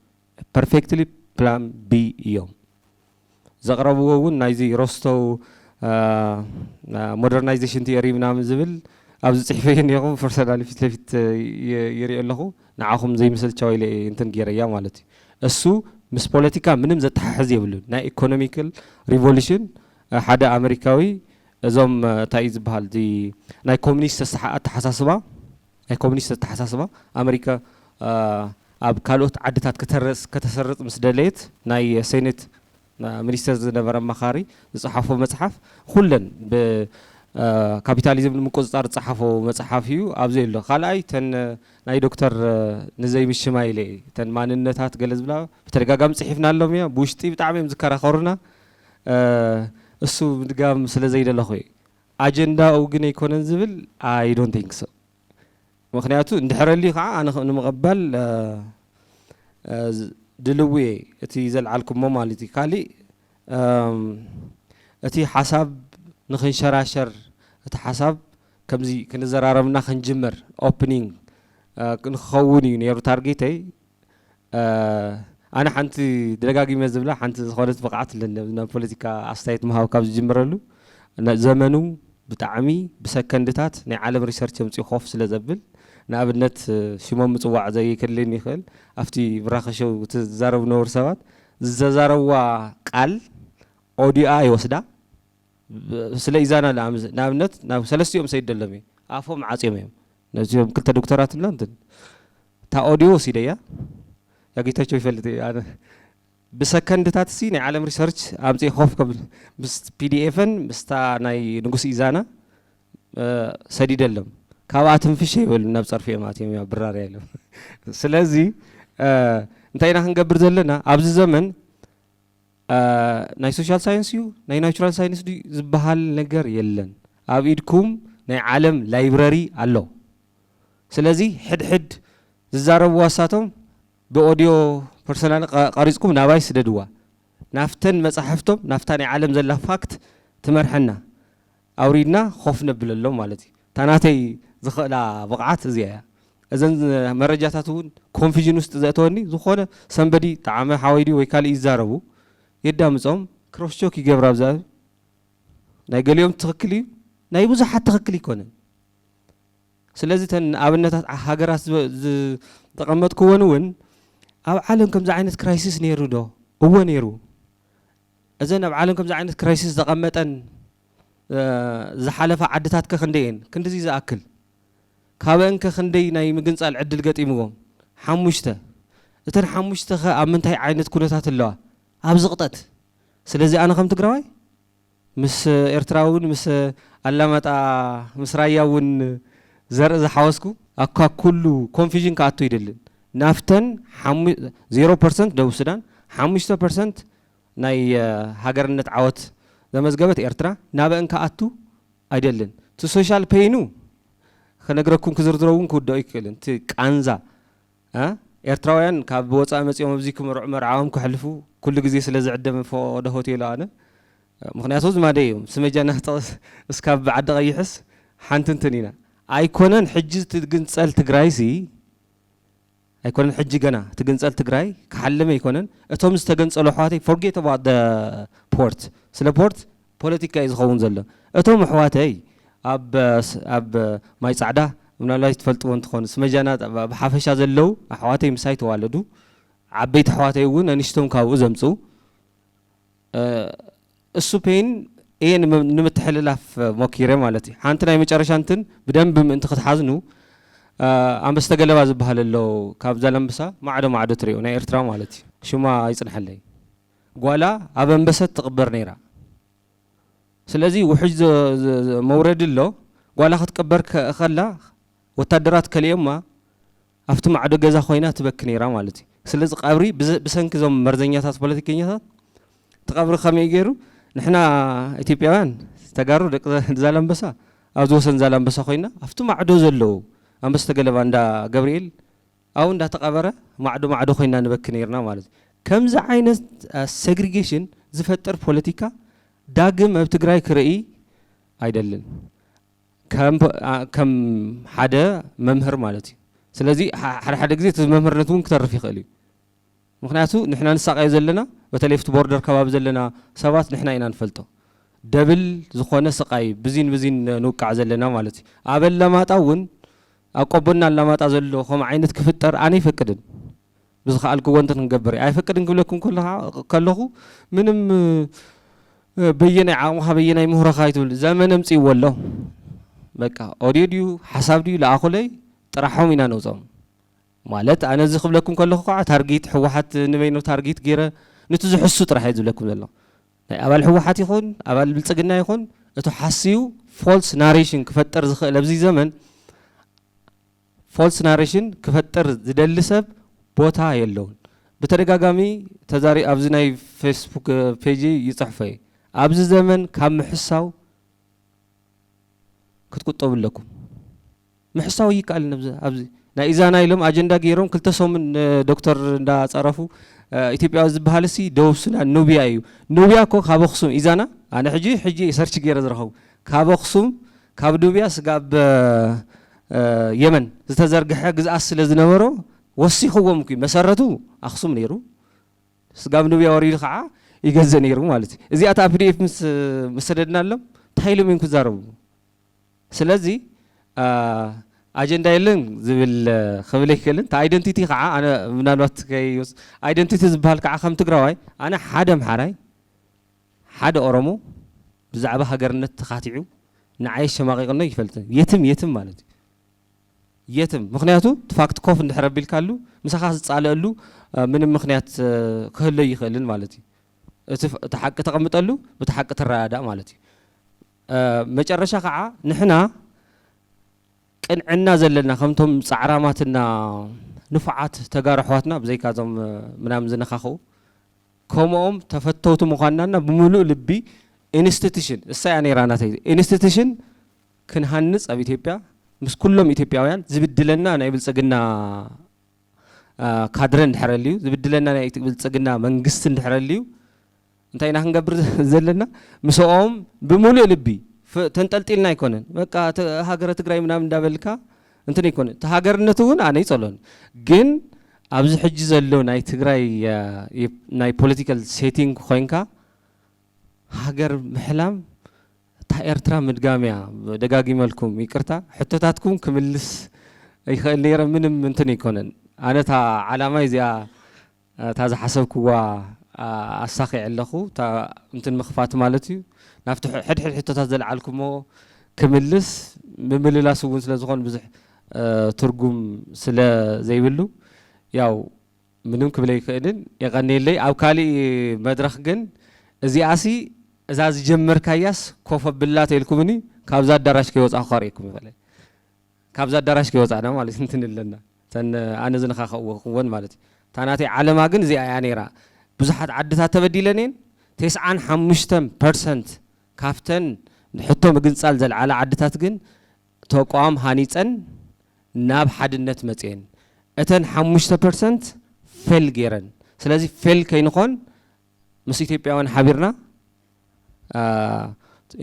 ፐርፌክትሊ ፕላን ቢ እዮም ዘቕረብዎ እውን ናይዚ ሮስቶው ሞደርናይዜሽን ቲዮሪ ምናምን ዝብል ኣብዚ ጽሒፈየ ነይኹም ፐርሰናሊ ፊት ለፊት ይሪኦ ኣለኹ ንዓኹም ዘይምስልቻው ኢለ እንትን ገይረያ ማለት እዩ እሱ ምስ ፖለቲካ ምንም ዘተሓሕዝ የብሉን ናይ ኢኮኖሚካል ሪቮሉሽን ሓደ ኣሜሪካዊ እዞም እንታይ ዝበሃል ዚ ናይ ኮሙኒስት ኣተሓሳስባ ናይ ኮሙኒስት ኣተሓሳስባ ኣሜሪካ ኣብ ካልኦት ዓድታት ከተሰርጽ ምስ ደለየት ናይ ሴኔት ሚኒስተር ዝነበረ መኻሪ ዝጽሓፎ መጽሓፍ ኩለን ካፒታሊዝም ንምቁጽጻር ዝጽሓፎ መጽሓፍ እዩ ኣብዚ ኣሎ ካልኣይ ተን ናይ ዶክተር ንዘይ ምሽማይሌ ተን ማንነታት ገለ ዝብላ ብተደጋጋሚ ጽሒፍና ኣሎም እያ ብውሽጢ ብጣዕሚ እዮም ዝከራኸሩና እሱ ምድጋም ስለ ዘይደለኹ ኣጀንዳኡ ግን ኣይኮነን ዝብል ኣይ ዶንት ቲንክ ሶ ምክንያቱ እንድሕረሊ ከዓ ኣነ ንምቕባል ድልው እየ እቲ ዘለዓልኩሞ ማለት እዩ ካሊእ እቲ ሓሳብ ንክንሸራሸር እቲ ሓሳብ ከምዚ ክንዘራረብና ክንጅምር ኦፕኒንግ ክንኸውን እዩ ነይሩ ታርጌተይ ኣነ ሓንቲ ደጋጊመ ዝብላ ሓንቲ ዝኾነት ብቕዓት ኣለና ፖለቲካ ኣስተያየት ምሃብ ካብ ዝጅምረሉ ዘመኑ ብጣዕሚ ብሰከንድታት ናይ ዓለም ሪሰርች የምፅኡ ኮፍ ስለ ዘብል ንኣብነት ሽሞም ምፅዋዕ ዘይክልን ይኽእል ኣብቲ ብራኸሸው ትዛረቡ ነብሩ ሰባት ዝተዛረብዋ ቃል ኦዲኣ ይወስዳ ስለ ኢዛና ንኣብነት ናብ ሰለስቲኦም ሰይደሎም እየ ኣፎም ዓፅዮም እዮም ነዚኦም ክልተ ዶክተራት ምላ እንትን እታ ኦዲዮ ወሲደያ ያጌታቸው ይፈልጥ ኣነ ብሰከንድታት ሲ ናይ ዓለም ሪሰርች ኣምፅእ ኮፍ ከብል ምስ ፒዲኤፍን ምስታ ናይ ንጉስ ኢዛና ሰዲደሎም ካብኣ ትንፍሽ ይበሉ ናብ ፀርፊ ማለት እዮም ብራርያ ኢሎም ስለዚ እንታይ ኢና ክንገብር ዘለና ኣብዚ ዘመን ናይ ሶሻል ሳይንስ እዩ ናይ ናቹራል ሳይንስ ዝበሃል ነገር የለን ኣብ ኢድኩም ናይ ዓለም ላይብረሪ ኣሎ ስለዚ ሕድሕድ ዝዛረቡ ዋሳቶም ብኦዲዮ ፐርሰናል قاريصكم ناباي سددوا نافتن مصحفتهم نافتاني عالم زلا فاكت تمرحنا أوريدنا خوفنا بللو مالتي تاناتي زخلا بقعات زيها إذن مرجعاتون كونفيجن استزاتوني زخونة somebody تعامل حوالي ويكالي يزاربو يدامزهم كروشوك يجبر أبزار نايقول يوم تغكلي نايبوز حتى تغكلي كونن سلازي تن أبنات هاجراس تقمت كونون أو عالم كم زعينة كرايسيس نيرو دو هو نيرو إذن أب عالم كم زعينة كرايسيس تقمت أن زحلفة عدتات كخندين كنت زي أكل كابن كخندي ناي مجنس على عدل قط إمهم حمشته تر حمشته خا أمنتهي عينة كلتات الله أبزقطت سلازي أنا خم تقرأي مس إرتراون مس علامة مصرياون زرع زحواسكو أكا كله confusion كاتو يدلن نافتن 0% دو السودان 5% ناي هاجرنت عوت زمزجبت إرترا نابن كاتو أيدلن تو social paynu خنقرأكم كزردرون كودو يكلن تكانزا إرتراويان كابوت أمس يوم بزيكم مرعاهم كحلفو كل جزء سلزع الدم فوق ده هوتيل أنا مخنياتوز ما ديهم سمجنا تاس اسكاب بعد غيحس حنتن تنينا أيكونن حجز تجنسال تجرايسي أيكونن حج جنا تجنسال تجراي كحلم يكونن أتوم استجنسالو حواتي forget about the port سلا port politica يزخون زلا أتوم حواتي أب ما يساعده من الله يتفلتون تخون سمجنا بحافش هذا اللو حواتي مسايت والدو عبيت حواتي ون أنشتهم كاو زمسو السوبين إيه نمتحللها في مكيرة مالتي حانتنا يمشي شانتن بدم بمن تخد حزنو عم بستقلب هذا بحال كاب زلم بسا ما عدا تريو نا إرترا مالتي شو ما يصنح لي قوالا أبن بس تقبر نيرا سلازي وحج مورد له قوالا خد كبر خلا وتدرات كليم ما أفتم عدا جزا خوينا تبك نيرا مالتي سلاز قبري بسنك زم مرزنيات أسبالتي كنيات تقبر خمي يجرو نحنا إثيوبيان تجارو زلم بسا أزوسن زلم بسا خوينا أفتم عدا زلو أم بستقلب عند جبريل أو عند تقبره معدو خوينا نبك نيرنا مالتي كم زعينة segregation زفتر بوليتيكا داقم بتقراي كرئي أيدلن كم حدا ممهر مالتي سلازي حدا جزيت ممهر نتون كتر في خلي مخناتو نحنا نساق يزلنا بتلفت بوردر كباب زلنا سبات نحنا إنا نفلتو دبل زخونة سقاي بزين نوقع زلنا مالتي عبل لما تاون أقبلنا لما تازلوا خم عينت كفتر أنا يفكرن بس خالكوا وانت نجبري أي فكرن نقول لكم كله منهم بينا عامها بينا مهرة خايتول زمان متي والله بقى أريديو حساب ديو لأخولي ترحم إنا نوزم مالت أنا زخب لكم كله قاعد تارجيت حوحات نبينو تارجيت غيره نتوزح السوت راح يزول لكم الله أول حوحات يخون أول بلتقنا يخون أتحسيو false narration كفتر لبزي زمن false narration كفتر زدل سب بوتا يلون بترجعامي تزاري أبزناي فيسبوك بيجي يصحفي أبز زمن كم حساو كتكتب لكم محساو يقال نبز أبزي نا إذا نايلهم أجندة غيرهم كل تسوم من دكتور دا تعرفوا إثيوبيا زبالسي دوسنا نوبيا أيو نوبيا كو خابخصوم إذا أنا حجي سرش غير زرخو خابخصوم خاب نوبيا سقاب يمن زتزرجح جزء أصل زنورو وسيخو ممكن مسرتو أخصم نيرو سقاب نوبيا وريل خاء يجز نيرو مالتي إذا أتى PDF مسردنا لهم تحيلوا من كزارو سلازي أجندة يلين زبل خبلك يلين تا identity خاء أنا من الوقت كيوس identity زبالك عخم تقرأي أنا حدا محراي حدا أورمو بزعبها قرنت خاتعو نعيش ما غيرنا يفلتن يتم مالتي يتم مخنياتو تفاكت كوف نحرب بالكالو مسخاس تصاللو من مخنيات كله يخلن مالتي تحق تقمطلو بتحق ترادا مالتي مጨረሻ ከዓ ንሕና ቅንዕና ዘለና ከምቶም ጻዕራማትና ንፍዓት ተጋርሕዋትና ብዘይካዞም ምናምን ዝነኻኸው ከምኦም ተፈተውቱ ምዃንና ብምሉእ ልቢ ኢንስቲትዩሽን እሳይ ኣነራናት ኢንስቲትዩሽን ክንሃንጽ ኣብ ኢትዮጵያ ምስ ኩሎም ኢትዮጵያውያን ዝብድለና ናይ ብልጽግና ካድረን ድሕረልዩ ዝብድለና ናይ ብልጽግና መንግስቲ ድሕረልዩ እንታይ ኢና ክንገብር ዘለና ምስኦም ብሙሉእ ልቢ ተንጠልጢልና ኣይኮነን በቃ ሃገረ ትግራይ ምናምን እንዳበልካ እንትን ኣይኮነን ተሃገርነቱ እውን ኣነ ይጸሎን ግን ኣብዚ ሕጂ ዘሎ ናይ ትግራይ ናይ ፖለቲካል ሴቲንግ ኮይንካ ሃገር ምሕላም ታ ኤርትራ ምድጋምያ ደጋጊመልኩም ይቅርታ ሕቶታትኩም ክምልስ ይኽእል ነይረ ምንም እንትን ኣይኮነን ኣነ ታ ዓላማ እዚኣ ታ ዝሓሰብክዋ ኣሳኺዕ ኣለኹ ታ እንትን ምኽፋት ማለት እዩ ናብቲ ሕድሕድ ሕቶታት ዘለዓልኩሞ ክምልስ ምምልላስ እውን ስለ ዝኾን ብዙሕ ትርጉም ስለ ዘይብሉ ያው ምንም ክብለ ይክእልን የቀኒለይ ኣብ ካሊእ መድረኽ ግን እዚኣሲ እዛ ዝጀመርካያስ ኮፍ ኣቢላት ኢልኩምኒ ካብዛ ኣዳራሽ ከይወፃእ ክኸርእኩም ይኽእል ካብዛ ኣዳራሽ ከይወፃእና ማለት እንትን ኣለና ተን ኣነ ዝነኻኸእዎን ማለት እዩ እታ ናተይ ዓለማ ግን እዚኣ እያ ነይራ ብዙሓት ዓድታት ተበዲለን እየን 95% ካፍተን ሕቶ ምግንፃል ዘለዓለ ዓድታት ግን ተቋም ሃኒፀን ናብ ሓድነት መፅአን እተን 5% ፌል ገይረን ስለዚ ፌል ከይንኾን ምስ ኢትዮጵያውያን ሓቢርና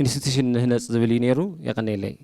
ኢንስቲትዩሽን ንህነፅ ዝብል እዩ ነይሩ የቀኒለይ